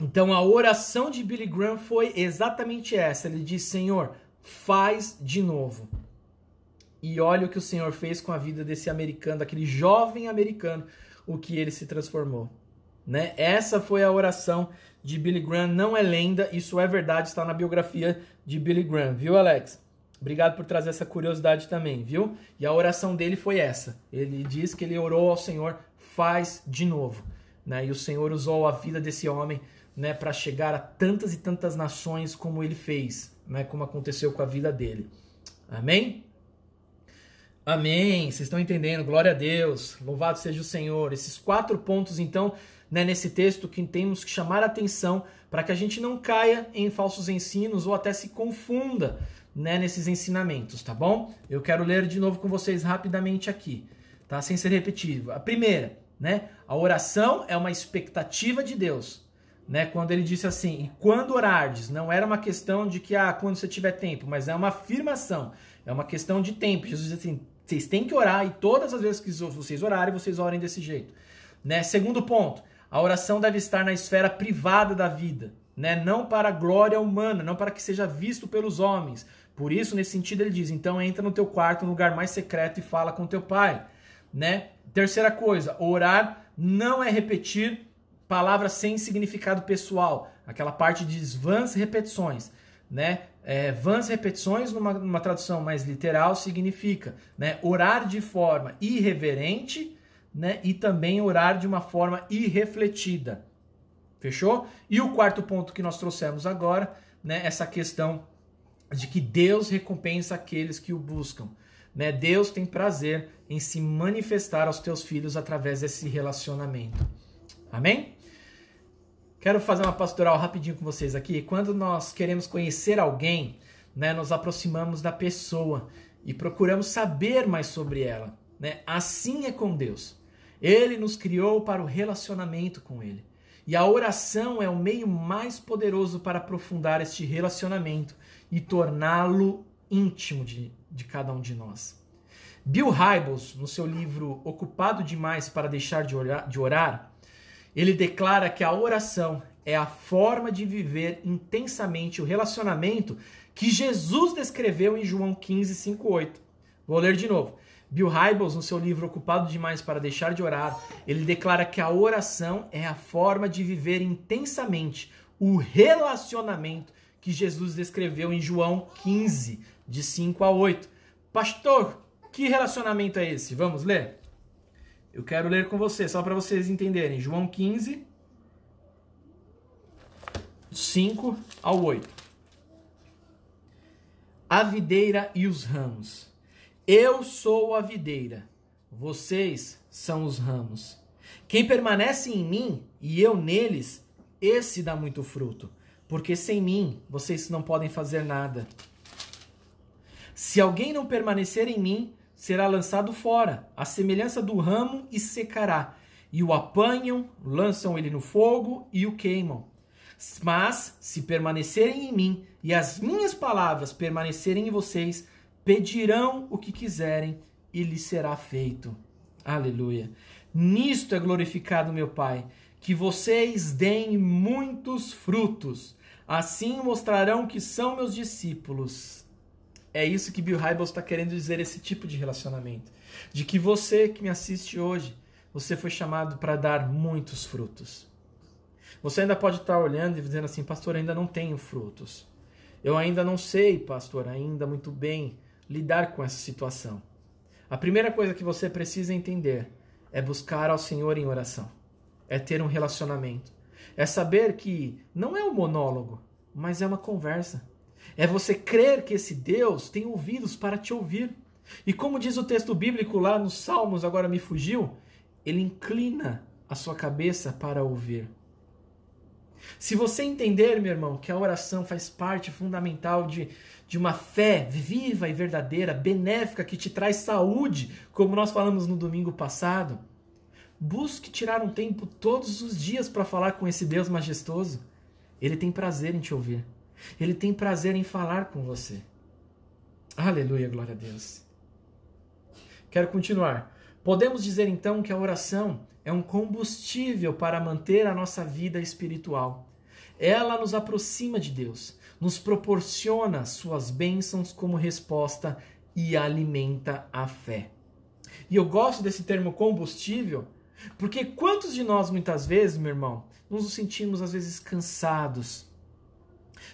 Então a oração de Billy Graham foi exatamente essa. Ele disse: Senhor, faz de novo. E olha o que o Senhor fez com a vida desse americano, daquele jovem americano, o que ele se transformou, né? Essa foi a oração de Billy Graham, não é lenda, isso é verdade, está na biografia de Billy Graham, viu, Alex? Obrigado por trazer essa curiosidade também, viu? E a oração dele foi essa. Ele diz que ele orou ao Senhor: faz de novo, né? E o Senhor usou a vida desse homem, né, para chegar a tantas e tantas nações como ele fez, né, como aconteceu com a vida dele. Amém? Amém. Vocês estão entendendo? Glória a Deus. Louvado seja o Senhor. Esses 4 pontos, então, né, nesse texto que temos que chamar a atenção para que a gente não caia em falsos ensinos ou até se confunda, né, nesses ensinamentos, tá bom? Eu quero ler de novo com vocês rapidamente aqui, tá? Sem ser repetitivo. A primeira, né? A oração é uma expectativa de Deus, né? Quando ele disse assim: e quando orardes, não era uma questão de que, quando você tiver tempo, mas é uma afirmação, é uma questão de tempo. Jesus disse assim: vocês têm que orar, e todas as vezes que vocês orarem, vocês orem desse jeito, né? Segundo ponto, a oração deve estar na esfera privada da vida, né? Não para a glória humana, não para que seja visto pelos homens. Por isso, nesse sentido, ele diz: então entra no teu quarto, no lugar mais secreto, e fala com teu pai, né? Terceira coisa, orar não é repetir palavras sem significado pessoal, aquela parte de vãs repetições, né? Vãs repetições, numa tradução mais literal, significa, né, orar de forma irreverente, né? E também orar de uma forma irrefletida. Fechou? E o quarto ponto que nós trouxemos agora, né? Essa questão de que Deus recompensa aqueles que o buscam. Né? Deus tem prazer em se manifestar aos teus filhos através desse relacionamento. Amém? Quero fazer uma pastoral rapidinho com vocês aqui. Quando nós queremos conhecer alguém, né, nos aproximamos da pessoa e procuramos saber mais sobre ela. Né? Assim é com Deus. Ele nos criou para o relacionamento com Ele. E a oração é o meio mais poderoso para aprofundar este relacionamento e torná-lo íntimo de cada um de nós. Bill Hybels, no seu livro Ocupado Demais para Deixar de Orar, ele declara que a oração é a forma de viver intensamente o relacionamento que Jesus descreveu em João 15, 5-8. Vou ler de novo. Bill Hybels, no seu livro Ocupado Demais para Deixar de Orar, ele declara que a oração é a forma de viver intensamente o relacionamento que Jesus descreveu em João 15, de 5-8. Pastor, que relacionamento é esse? Vamos ler? Eu quero ler com você, só para vocês entenderem. João 15, 5-8. A videira e os ramos. Eu sou a videira, vocês são os ramos. Quem permanece em mim e eu neles, esse dá muito fruto, porque sem mim vocês não podem fazer nada. Se alguém não permanecer em mim, será lançado fora, à semelhança do ramo, e secará. E o apanham, lançam ele no fogo e o queimam. Mas, se permanecerem em mim e as minhas palavras permanecerem em vocês, pedirão o que quiserem e lhes será feito. Aleluia. Nisto é glorificado meu Pai, que vocês deem muitos frutos. Assim mostrarão que são meus discípulos. É isso que Bill Hybels está querendo dizer, esse tipo de relacionamento. De que você que me assiste hoje, você foi chamado para dar muitos frutos. Você ainda pode estar olhando e dizendo assim, pastor, ainda não tenho frutos. Eu ainda não sei, pastor, ainda muito bem lidar com essa situação. A primeira coisa que você precisa entender é buscar ao Senhor em oração. É ter um relacionamento. É saber que não é um monólogo, mas é uma conversa. É você crer que esse Deus tem ouvidos para te ouvir. E como diz o texto bíblico lá nos Salmos, agora me fugiu, ele inclina a sua cabeça para ouvir. Se você entender, meu irmão, que a oração faz parte fundamental de uma fé viva e verdadeira, benéfica, que te traz saúde, como nós falamos no domingo passado, busque tirar um tempo todos os dias para falar com esse Deus majestoso. Ele tem prazer em te ouvir. Ele tem prazer em falar com você. Aleluia, glória a Deus. Quero continuar. Podemos dizer então que a oração é um combustível para manter a nossa vida espiritual. Ela nos aproxima de Deus, nos proporciona suas bênçãos como resposta e alimenta a fé. E eu gosto desse termo combustível, porque quantos de nós muitas vezes, meu irmão, nos sentimos às vezes cansados,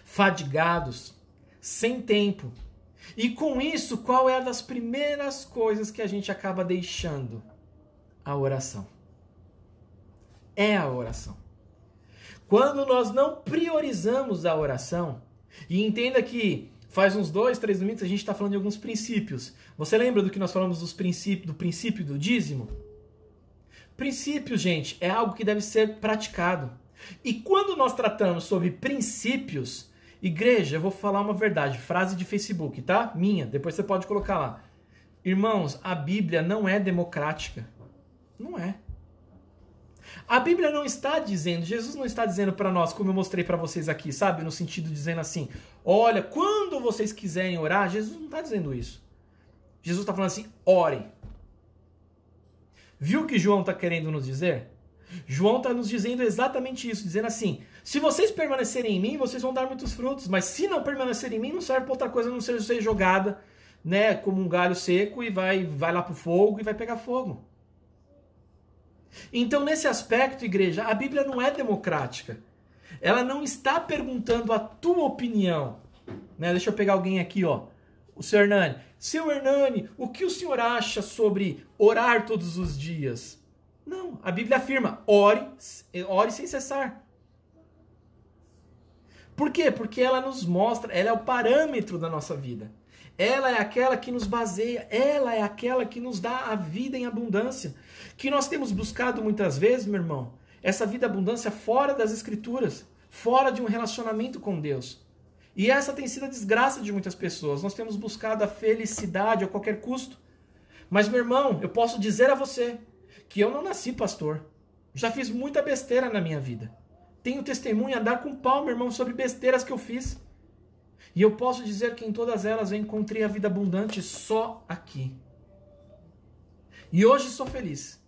fadigados, sem tempo. E com isso, qual é uma das primeiras coisas que a gente acaba deixando? A oração. É a oração. Quando nós não priorizamos a oração, e entenda que faz uns 2, 3 domingos a gente está falando de alguns princípios. Você lembra do que nós falamos do princípio do dízimo? Princípio, gente, é algo que deve ser praticado. E quando nós tratamos sobre princípios, igreja, eu vou falar uma verdade, frase de Facebook, tá? Minha, depois você pode colocar lá. Irmãos, a Bíblia não é democrática. Não é. A Bíblia não está dizendo, Jesus não está dizendo para nós, como eu mostrei para vocês aqui, sabe? No sentido de dizendo assim, olha, quando vocês quiserem orar, Jesus não está dizendo isso. Jesus está falando assim, orem. Viu o que João está querendo nos dizer? João está nos dizendo exatamente isso, dizendo assim, se vocês permanecerem em mim, vocês vão dar muitos frutos, mas se não permanecerem em mim, não serve para outra coisa, a não ser jogada, né, como um galho seco e vai lá para o fogo e vai pegar fogo. Então, nesse aspecto, igreja, a Bíblia não é democrática. Ela não está perguntando a tua opinião. Né? Deixa eu pegar alguém aqui, ó. O seu Hernani. Seu Hernani, o que o senhor acha sobre orar todos os dias? Não, a Bíblia afirma, ore sem cessar. Por quê? Porque ela nos mostra, ela é o parâmetro da nossa vida. Ela é aquela que nos baseia, ela é aquela que nos dá a vida em abundância. Que nós temos buscado muitas vezes, meu irmão, essa vida em abundância fora das Escrituras, fora de um relacionamento com Deus. E essa tem sido a desgraça de muitas pessoas. Nós temos buscado a felicidade a qualquer custo. Mas, meu irmão, eu posso dizer a você que eu não nasci pastor. Já fiz muita besteira na minha vida. Tenho testemunho a dar com pau, meu irmão, sobre besteiras que eu fiz. E eu posso dizer que em todas elas eu encontrei a vida abundante só aqui. E hoje sou feliz.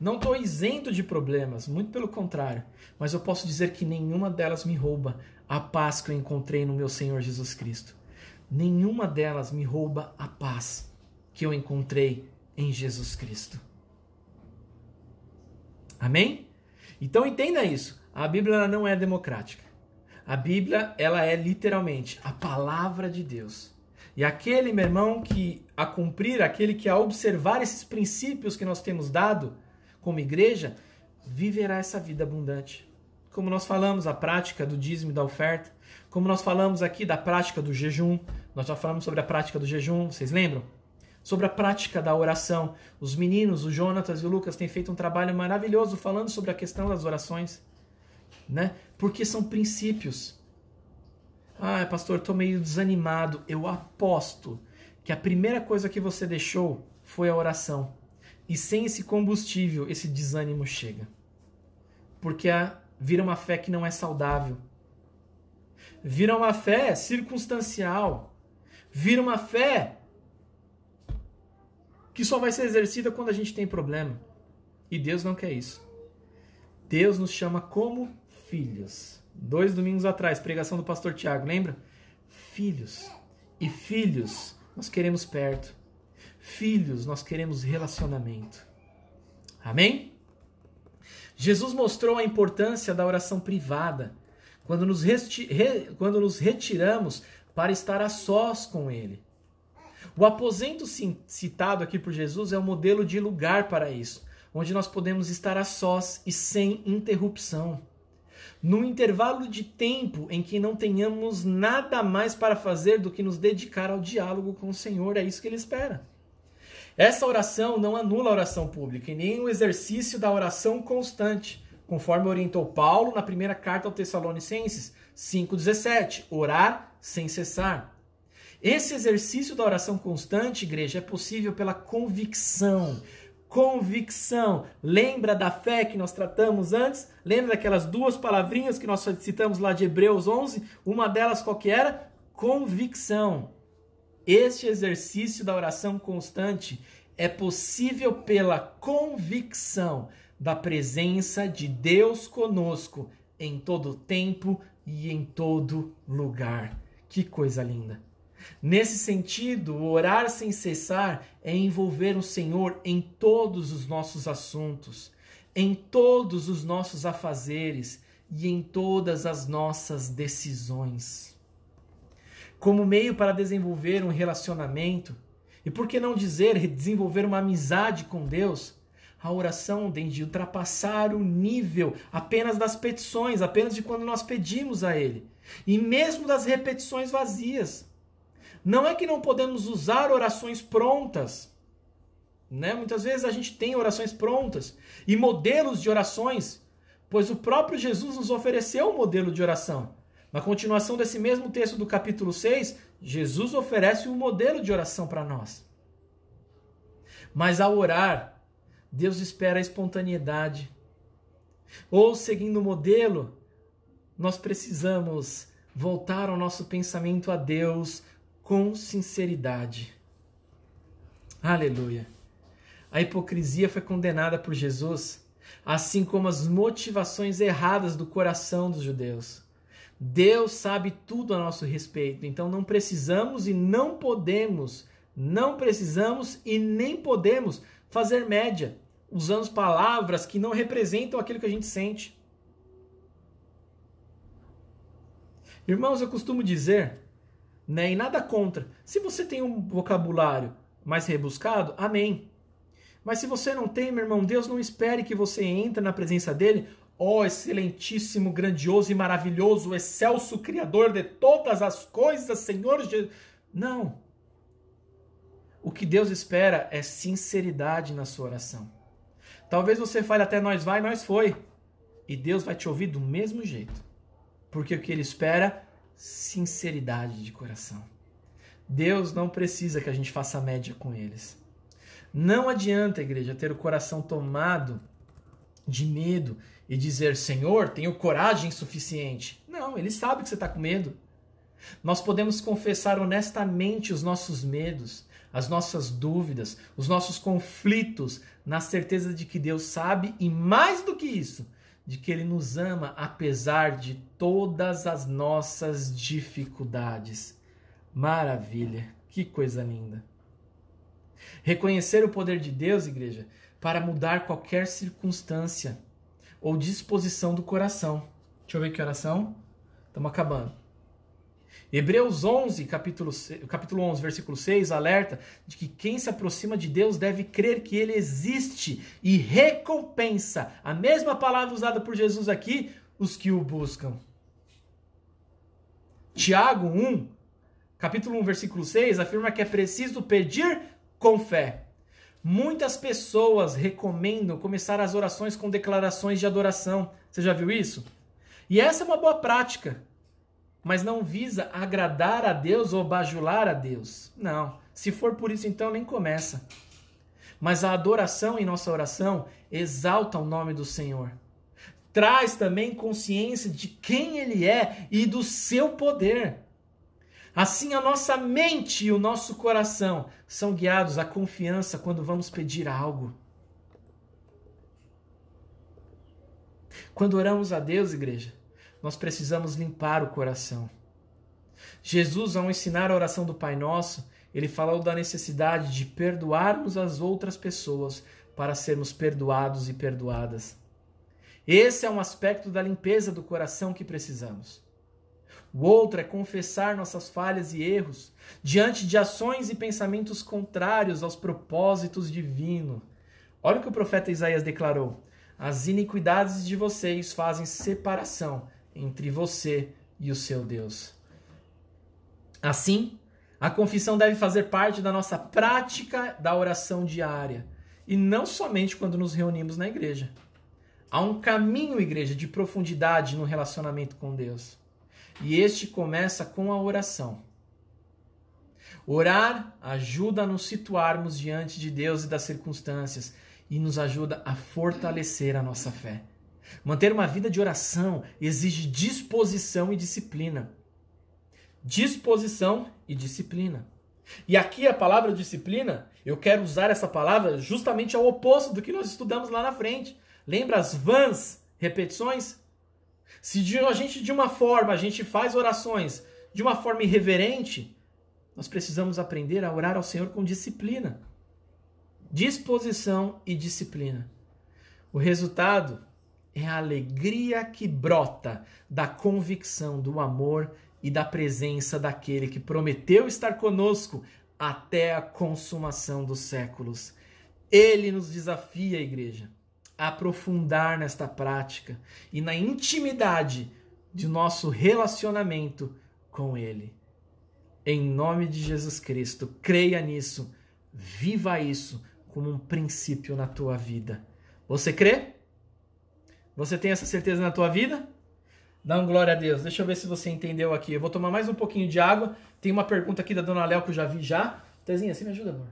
Não estou isento de problemas, muito pelo contrário. Mas eu posso dizer que nenhuma delas me rouba a paz que eu encontrei no meu Senhor Jesus Cristo. Nenhuma delas me rouba a paz que eu encontrei em Jesus Cristo. Amém? Então entenda isso. A Bíblia ela não é democrática. A Bíblia, ela é literalmente a palavra de Deus. E aquele, meu irmão, que a cumprir, aquele que a observar esses princípios que nós temos dado como igreja, viverá essa vida abundante. Como nós falamos, a prática do dízimo e da oferta. Como nós falamos aqui da prática do jejum. Nós já falamos sobre a prática do jejum, vocês lembram? Sobre a prática da oração. Os meninos, o Jonatas e o Lucas, têm feito um trabalho maravilhoso falando sobre a questão das orações. Né? Porque são princípios. Ah, pastor, estou meio desanimado. Eu aposto que a primeira coisa que você deixou foi a oração. E sem esse combustível, esse desânimo chega. Porque vira uma fé que não é saudável. Vira uma fé circunstancial. Vira uma fé que só vai ser exercida quando a gente tem problema. E Deus não quer isso. Deus nos chama como filhos. 2 domingos atrás, pregação do pastor Tiago, lembra? Filhos. E filhos nós queremos perto. Filhos nós queremos relacionamento. Amém? Jesus mostrou a importância da oração privada quando nos retiramos para estar a sós com Ele. O aposento citado aqui por Jesus é um modelo de lugar para isso, onde nós podemos estar a sós e sem interrupção. Num intervalo de tempo em que não tenhamos nada mais para fazer do que nos dedicar ao diálogo com o Senhor, é isso que Ele espera. Essa oração não anula a oração pública e nem o exercício da oração constante, conforme orientou Paulo na primeira carta aos Tessalonicenses 5,17, orar sem cessar. Esse exercício da oração constante, igreja, é possível pela convicção. Convicção. Lembra da fé que nós tratamos antes? Lembra daquelas 2 palavrinhas que nós citamos lá de Hebreus 11? Uma delas qual que era? Convicção. Este exercício da oração constante é possível pela convicção da presença de Deus conosco em todo tempo e em todo lugar. Que coisa linda! Nesse sentido, orar sem cessar é envolver o Senhor em todos os nossos assuntos, em todos os nossos afazeres e em todas as nossas decisões. Como meio para desenvolver um relacionamento, e por que não dizer desenvolver uma amizade com Deus, a oração tem de ultrapassar o nível apenas das petições, apenas de quando nós pedimos a Ele, e mesmo das repetições vazias. Não é que não podemos usar orações prontas, né? Muitas vezes a gente tem orações prontas e modelos de orações, pois o próprio Jesus nos ofereceu um modelo de oração. Na continuação desse mesmo texto do capítulo 6, Jesus oferece um modelo de oração para nós. Mas ao orar, Deus espera a espontaneidade. Ou, seguindo o modelo, nós precisamos voltar o nosso pensamento a Deus com sinceridade. Aleluia. A hipocrisia foi condenada por Jesus, assim como as motivações erradas do coração dos judeus. Deus sabe tudo a nosso respeito, então não precisamos e nem podemos fazer média, usando palavras que não representam aquilo que a gente sente. Irmãos, eu costumo dizer, né, e nada contra, se você tem um vocabulário mais rebuscado, amém. Mas se você não tem, meu irmão, Deus não espere que você entre na presença dele. Ó excelentíssimo, grandioso e maravilhoso, excelso Criador de todas as coisas, Senhor Jesus. Não. O que Deus espera é sinceridade na sua oração. Talvez você fale até nós vai, nós foi. E Deus vai te ouvir do mesmo jeito. Porque o que Ele espera? Sinceridade de coração. Deus não precisa que a gente faça média com eles. Não adianta, igreja, ter o coração tomado de medo e dizer, Senhor, tenho coragem suficiente. Não, Ele sabe que você está com medo. Nós podemos confessar honestamente os nossos medos, as nossas dúvidas, os nossos conflitos, na certeza de que Deus sabe e, mais do que isso, de que Ele nos ama apesar de todas as nossas dificuldades. Maravilha, que coisa linda. Reconhecer o poder de Deus, igreja, para mudar qualquer circunstância ou disposição do coração. Deixa eu ver que oração. Estamos acabando. Hebreus 11, capítulo 11, versículo 6, alerta de que quem se aproxima de Deus deve crer que Ele existe e recompensa, a mesma palavra usada por Jesus aqui, os que o buscam. Tiago 1, capítulo 1, versículo 6, afirma que é preciso pedir com fé. Muitas pessoas recomendam começar as orações com declarações de adoração. Você já viu isso? E essa é uma boa prática, mas não visa agradar a Deus ou bajular a Deus. Não. Se for por isso, então nem começa. Mas a adoração em nossa oração exalta o nome do Senhor. Traz também consciência de quem Ele é e do seu poder. Assim, a nossa mente e o nosso coração são guiados à confiança quando vamos pedir algo. Quando oramos a Deus, igreja, nós precisamos limpar o coração. Jesus, ao ensinar a oração do Pai Nosso, Ele falou da necessidade de perdoarmos as outras pessoas para sermos perdoados e perdoadas. Esse é um aspecto da limpeza do coração que precisamos. O outro é confessar nossas falhas e erros diante de ações e pensamentos contrários aos propósitos divinos. Olha o que o profeta Isaías declarou. As iniquidades de vocês fazem separação entre você e o seu Deus. Assim, a confissão deve fazer parte da nossa prática da oração diária, e não somente quando nos reunimos na igreja. Há um caminho, igreja, de profundidade no relacionamento com Deus. E este começa com a oração. Orar ajuda a nos situarmos diante de Deus e das circunstâncias e nos ajuda a fortalecer a nossa fé. Manter uma vida de oração exige disposição e disciplina. Disposição e disciplina. E aqui a palavra disciplina, eu quero usar essa palavra justamente ao oposto do que nós estudamos lá na frente. Lembra as vãs repetições? Se a gente faz orações de uma forma irreverente, nós precisamos aprender a orar ao Senhor com disciplina. Disposição e disciplina. O resultado é a alegria que brota da convicção, do amor e da presença daquele que prometeu estar conosco até a consumação dos séculos. Ele nos desafia, igreja, a aprofundar nesta prática e na intimidade de nosso relacionamento com Ele. Em nome de Jesus Cristo, creia nisso, viva isso como um princípio na tua vida. Você crê? Você tem essa certeza na tua vida? Dá um glória a Deus. Deixa eu ver se você entendeu aqui. Eu vou tomar mais um pouquinho de água. Tem uma pergunta aqui da Dona Léo que eu já vi já. Tezinha, você me ajuda, amor?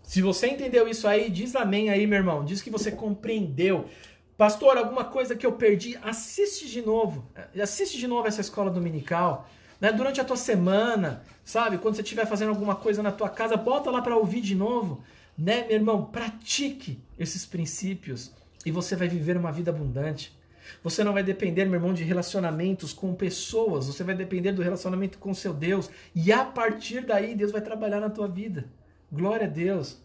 Se você entendeu isso aí, diz amém aí, meu irmão. Diz que você compreendeu. Pastor, alguma coisa que eu perdi, assiste de novo. Assiste de novo essa escola dominical. Né? Durante a tua semana, sabe? Quando você estiver fazendo alguma coisa na tua casa, bota lá para ouvir de novo. Né, meu irmão? Pratique esses princípios e você vai viver uma vida abundante. Você não vai depender, meu irmão, de relacionamentos com pessoas. Você vai depender do relacionamento com seu Deus. E a partir daí, Deus vai trabalhar na tua vida. Glória a Deus.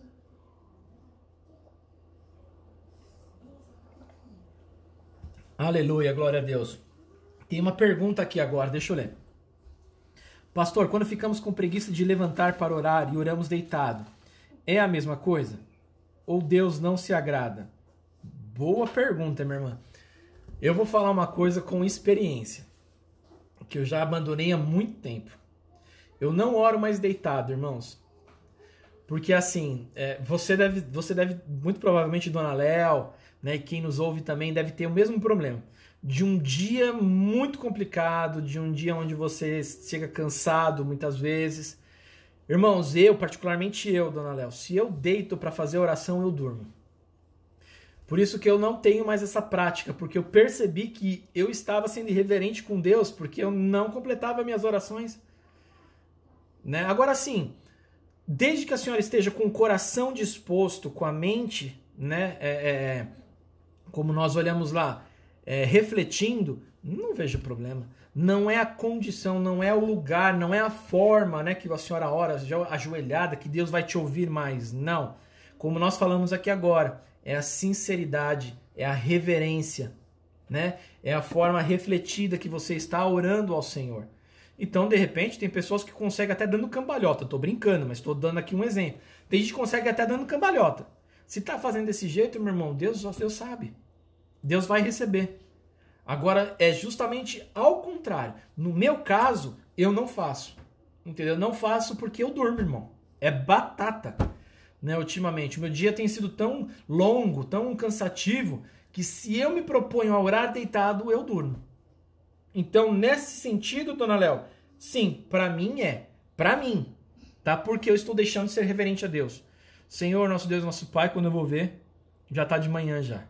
Aleluia, glória a Deus. Tem uma pergunta aqui agora, deixa eu ler. Pastor, quando ficamos com preguiça de levantar para orar e oramos deitado, é a mesma coisa? Ou Deus não se agrada? Boa pergunta, minha irmã. Eu vou falar uma coisa com experiência, que eu já abandonei há muito tempo. Eu não oro mais deitado, irmãos. Porque assim, você deve, muito provavelmente, Dona Léo, né, e quem nos ouve também deve ter o mesmo problema. De um dia muito complicado, de um dia onde você chega cansado muitas vezes. Irmãos, particularmente eu, Dona Léo, se eu deito para fazer oração, eu durmo. Por isso que eu não tenho mais essa prática, porque eu percebi que eu estava sendo irreverente com Deus, porque eu não completava minhas orações. Né? Agora sim, desde que a senhora esteja com o coração disposto, com a mente, né, como nós olhamos lá, refletindo, não vejo problema. Não é a condição, não é o lugar, não é a forma, né, que a senhora ora ajoelhada, que Deus vai te ouvir mais. Não. Como nós falamos aqui agora, é a sinceridade, é a reverência, né? É a forma refletida que você está orando ao Senhor. Então, de repente, tem pessoas que conseguem até dando cambalhota. Estou brincando, mas estou dando aqui um exemplo. Tem gente que consegue até dando cambalhota. Se está fazendo desse jeito, meu irmão, Deus sabe. Deus vai receber. Agora, é justamente ao contrário. No meu caso, eu não faço. Entendeu? Não faço porque eu durmo, irmão. É batata. Né, ultimamente, o meu dia tem sido tão longo, tão cansativo, que se eu me proponho a orar deitado, eu durmo. Então, nesse sentido, Dona Léo, sim, para mim para mim, tá? Porque eu estou deixando de ser reverente a Deus. Senhor, nosso Deus, nosso Pai, quando eu vou ver, já tá de manhã já.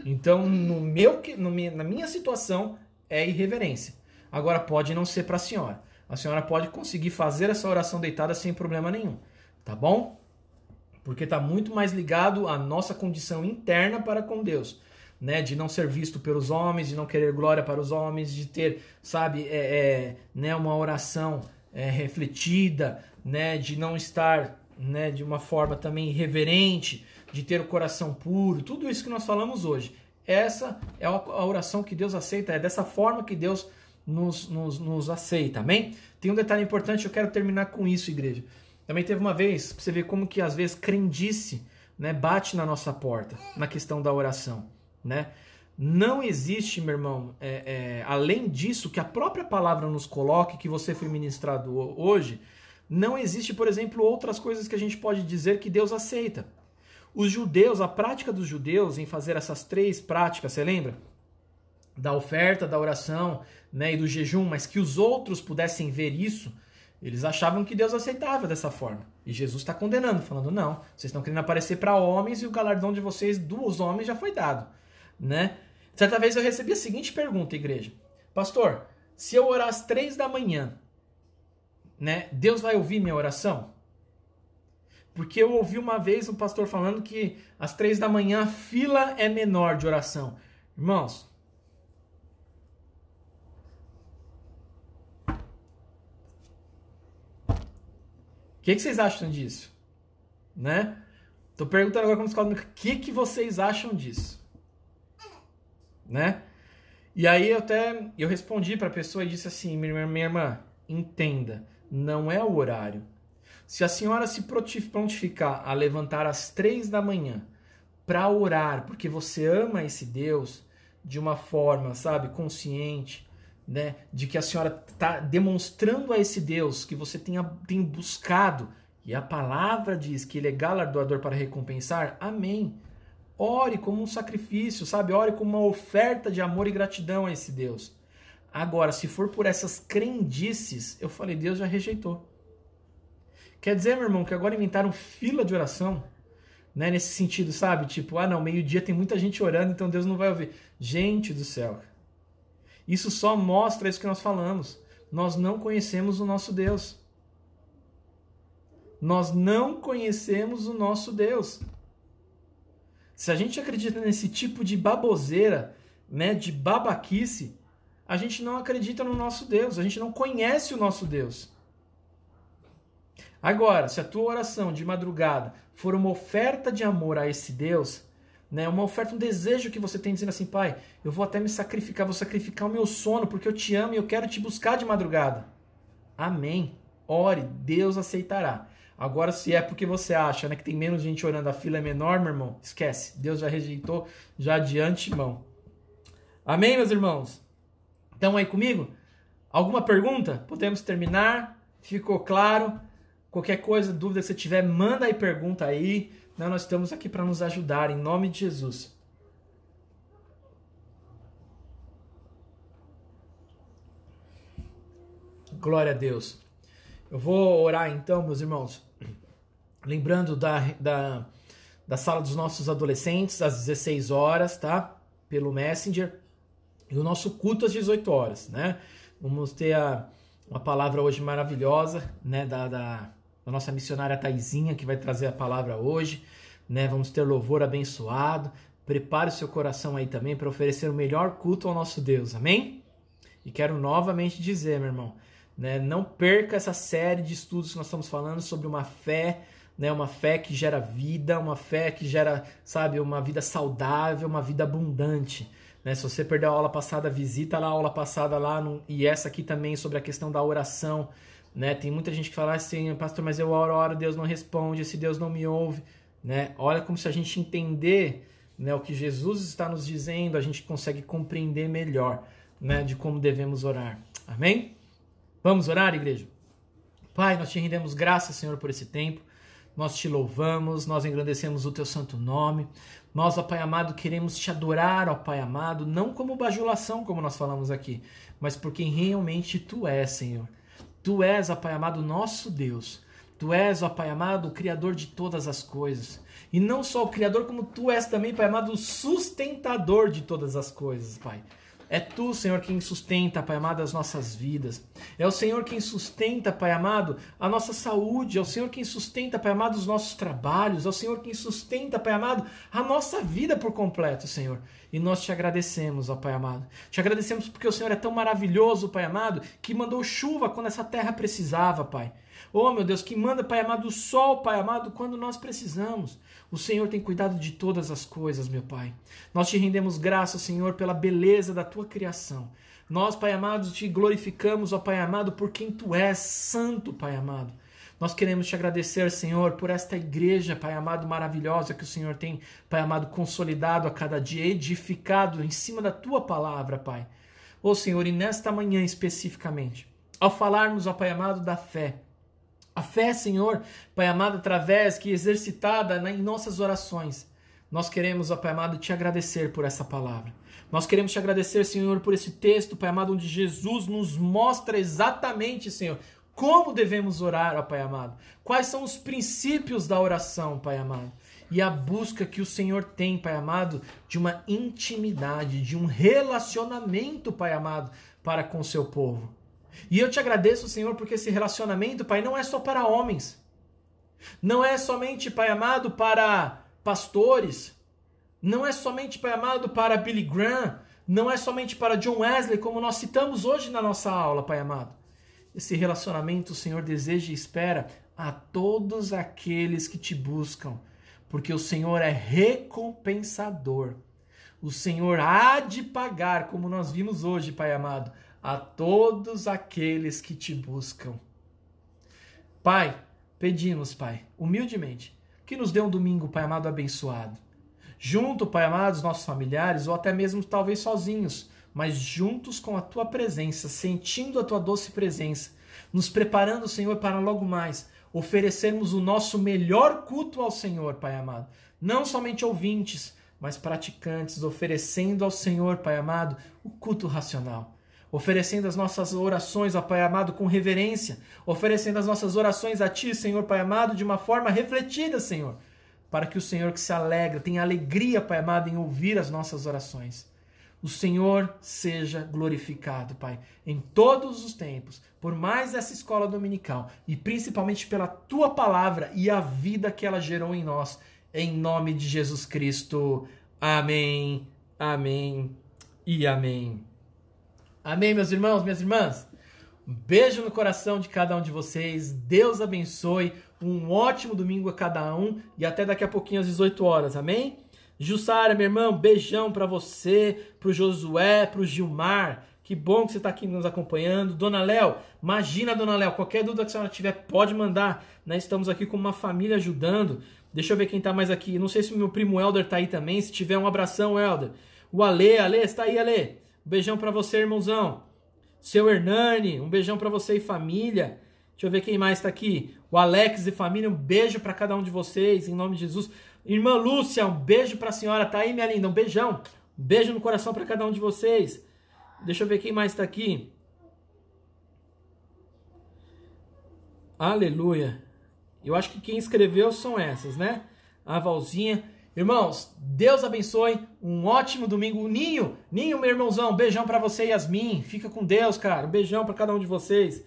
Então, na minha situação, é irreverência. Agora, pode não ser para a senhora. A senhora pode conseguir fazer essa oração deitada sem problema nenhum, tá bom? Porque está muito mais ligado à nossa condição interna para com Deus, né? De não ser visto pelos homens, de não querer glória para os homens, de ter, sabe, né, uma oração refletida, né? De não estar, né, de uma forma também irreverente, de ter o coração puro, tudo isso que nós falamos hoje. Essa é a oração que Deus aceita, é dessa forma que Deus nos aceita, amém? Tem um detalhe importante, eu quero terminar com isso, igreja. Também teve uma vez, pra você ver como que às vezes crendice, né, bate na nossa porta, na questão da oração, né? Não existe, meu irmão, além disso, que a própria palavra nos coloque, que você foi ministrado hoje, não existe, por exemplo, outras coisas que a gente pode dizer que Deus aceita. Os judeus, a prática dos judeus em fazer essas 3 práticas, você lembra? Da oferta, da oração, né, e do jejum, mas que os outros pudessem ver isso, eles achavam que Deus aceitava dessa forma. E Jesus está condenando, falando, não, vocês estão querendo aparecer para homens e o galardão de vocês dos homens já foi dado. Né? Certa vez eu recebi a seguinte pergunta, igreja. Pastor, se eu orar às 3 da manhã, né, Deus vai ouvir minha oração? Porque eu ouvi uma vez um pastor falando que às 3 da manhã a fila é menor de oração. Irmãos, o que vocês acham disso? Né? Tô perguntando agora como escola, o que vocês acham disso? Né? E aí eu respondi para a pessoa e disse assim, minha irmã, entenda, não é o horário. Se a senhora se prontificar a levantar às 3 da manhã para orar, porque você ama esse Deus de uma forma, sabe, consciente, né, de que a senhora está demonstrando a esse Deus que você tem buscado, e a palavra diz que ele é galardoador para recompensar, amém. Ore como um sacrifício, sabe? Ore como uma oferta de amor e gratidão a esse Deus. Agora, se for por essas crendices, eu falei, Deus já rejeitou. Quer dizer, meu irmão, que agora inventaram fila de oração, né? Nesse sentido, sabe? Tipo, não, meio-dia tem muita gente orando, então Deus não vai ouvir. Gente do céu. Isso só mostra isso que nós falamos. Nós não conhecemos o nosso Deus. Nós não conhecemos o nosso Deus. Se a gente acredita nesse tipo de baboseira, né, de babaquice, a gente não acredita no nosso Deus, a gente não conhece o nosso Deus. Agora, se a tua oração de madrugada for uma oferta de amor a esse Deus, né, uma oferta, um desejo que você tem dizendo assim, Pai, eu vou até me sacrificar, vou sacrificar o meu sono porque eu te amo e eu quero te buscar de madrugada. Amém. Ore, Deus aceitará. Agora, se é porque você acha, né, que tem menos gente orando, a fila é menor, meu irmão, esquece. Deus já rejeitou já de antemão. Amém, meus irmãos? Estão aí comigo? Alguma pergunta? Podemos terminar? Ficou claro? Qualquer coisa, dúvida que você tiver, manda aí pergunta aí. Nós estamos aqui para nos ajudar, em nome de Jesus. Glória a Deus. Eu vou orar então, meus irmãos. Lembrando da sala dos nossos adolescentes, às 16 horas, tá? Pelo Messenger. E o nosso culto às 18 horas, né? Vamos ter uma palavra hoje maravilhosa, né? Da nossa missionária Taizinha, que vai trazer a palavra hoje, né? Vamos ter louvor abençoado. Prepare o seu coração aí também para oferecer o melhor culto ao nosso Deus, amém? E quero novamente dizer, meu irmão, né? Não perca essa série de estudos que nós estamos falando sobre uma fé, né? Uma fé que gera vida, uma fé que gera, sabe, uma vida saudável, uma vida abundante. Né? Se você perdeu a aula passada, visita lá a aula passada lá e essa aqui também sobre a questão da oração. Né? Tem muita gente que fala assim, pastor, mas eu oro, Deus não responde, esse Deus não me ouve. Né? Olha como se a gente entender, né, o que Jesus está nos dizendo, a gente consegue compreender melhor, né, de como devemos orar. Amém? Vamos orar, igreja? Pai, nós te rendemos graças, Senhor, por esse tempo. Nós te louvamos, nós engrandecemos o teu santo nome. Nós, ó Pai amado, queremos te adorar, ó Pai amado, não como bajulação, como nós falamos aqui, mas por quem realmente tu és, Senhor. Tu és, ó Pai amado, nosso Deus. Tu és, ó Pai amado, o Criador de todas as coisas. E não só o Criador, como tu és também, Pai amado, o sustentador de todas as coisas, Pai. É tu, Senhor, quem sustenta, Pai amado, as nossas vidas. É o Senhor quem sustenta, Pai amado, a nossa saúde. É o Senhor quem sustenta, Pai amado, os nossos trabalhos. É o Senhor quem sustenta, Pai amado, a nossa vida por completo, Senhor. E nós te agradecemos, ó Pai amado. Te agradecemos porque o Senhor é tão maravilhoso, Pai amado, que mandou chuva quando essa terra precisava, Pai. Oh, meu Deus, que manda, Pai amado, o sol, Pai amado, quando nós precisamos. O Senhor tem cuidado de todas as coisas, meu Pai. Nós te rendemos graças, Senhor, pela beleza da tua criação. Nós, Pai amado, te glorificamos, ó Pai amado, por quem tu és, santo, Pai amado. Nós queremos te agradecer, Senhor, por esta igreja, Pai amado, maravilhosa que o Senhor tem, Pai amado, consolidado a cada dia, edificado em cima da tua palavra, Pai. Ô, Senhor, e nesta manhã especificamente, ao falarmos, ó Pai amado, da fé, a fé, Senhor, Pai amado, através que é exercitada em nossas orações. Nós queremos, ó Pai amado, te agradecer por essa palavra. Nós queremos te agradecer, Senhor, por esse texto, Pai amado, onde Jesus nos mostra exatamente, Senhor, como devemos orar, ó Pai amado. Quais são os princípios da oração, Pai amado. E a busca que o Senhor tem, Pai amado, de uma intimidade, de um relacionamento, Pai amado, para com o seu povo. E eu te agradeço, Senhor, porque esse relacionamento, Pai, não é só para homens. Não é somente, Pai amado, para pastores. Não é somente, Pai amado, para Billy Graham. Não é somente para John Wesley, como nós citamos hoje na nossa aula, Pai amado. Esse relacionamento o Senhor deseja e espera a todos aqueles que te buscam. Porque o Senhor é recompensador. O Senhor há de pagar, como nós vimos hoje, Pai amado, a todos aqueles que te buscam. Pai, pedimos, Pai, humildemente, que nos dê um domingo, Pai amado, abençoado. Junto, Pai amado, os nossos familiares, ou até mesmo talvez sozinhos, mas juntos com a Tua presença, sentindo a Tua doce presença, nos preparando, Senhor, para logo mais oferecermos o nosso melhor culto ao Senhor, Pai amado. Não somente ouvintes, mas praticantes, oferecendo ao Senhor, Pai amado, o culto racional. Oferecendo as nossas orações, ó Pai amado, com reverência. Oferecendo as nossas orações a Ti, Senhor, Pai amado, de uma forma refletida, Senhor. Para que o Senhor que se alegra, tenha alegria, Pai amado, em ouvir as nossas orações. O Senhor seja glorificado, Pai, em todos os tempos, por mais essa escola dominical e principalmente pela Tua palavra e a vida que ela gerou em nós. Em nome de Jesus Cristo. Amém, amém e amém. Amém, meus irmãos, minhas irmãs? Um beijo no coração de cada um de vocês. Deus abençoe. Um ótimo domingo a cada um. E até daqui a pouquinho às 18 horas. Amém? Jussara, meu irmão, beijão pra você, pro Josué, pro Gilmar. Que bom que você está aqui nos acompanhando. Dona Léo, imagina, Dona Léo, qualquer dúvida que a senhora tiver, pode mandar. Nós estamos aqui com uma família ajudando. Deixa eu ver quem está mais aqui. Não sei se o meu primo Helder está aí também. Se tiver, um abração, Helder. O Ale, está aí, Ale? Um beijão para você, irmãozão. Seu Hernani, um beijão para você e família. Deixa eu ver quem mais está aqui. O Alex e família, um beijo para cada um de vocês, em nome de Jesus. Irmã Lúcia, um beijo para a senhora. Tá aí, minha linda? Um beijão. Um beijo no coração para cada um de vocês. Deixa eu ver quem mais está aqui. Aleluia. Eu acho que quem escreveu são essas, né? A Valzinha. Irmãos, Deus abençoe. Um ótimo domingo. Ninho, meu irmãozão, um beijão para você, Yasmin. Fica com Deus, cara. Um beijão para cada um de vocês,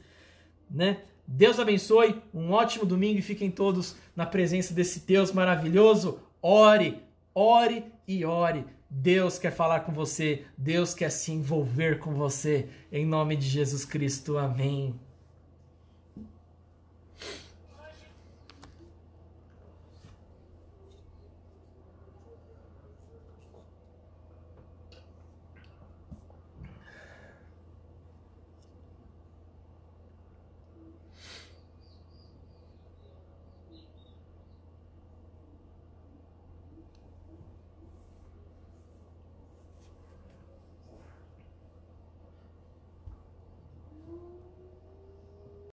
né? Deus abençoe. Um ótimo domingo e fiquem todos na presença desse Deus maravilhoso. Ore, ore e ore. Deus quer falar com você, Deus quer se envolver com você, em nome de Jesus Cristo, amém.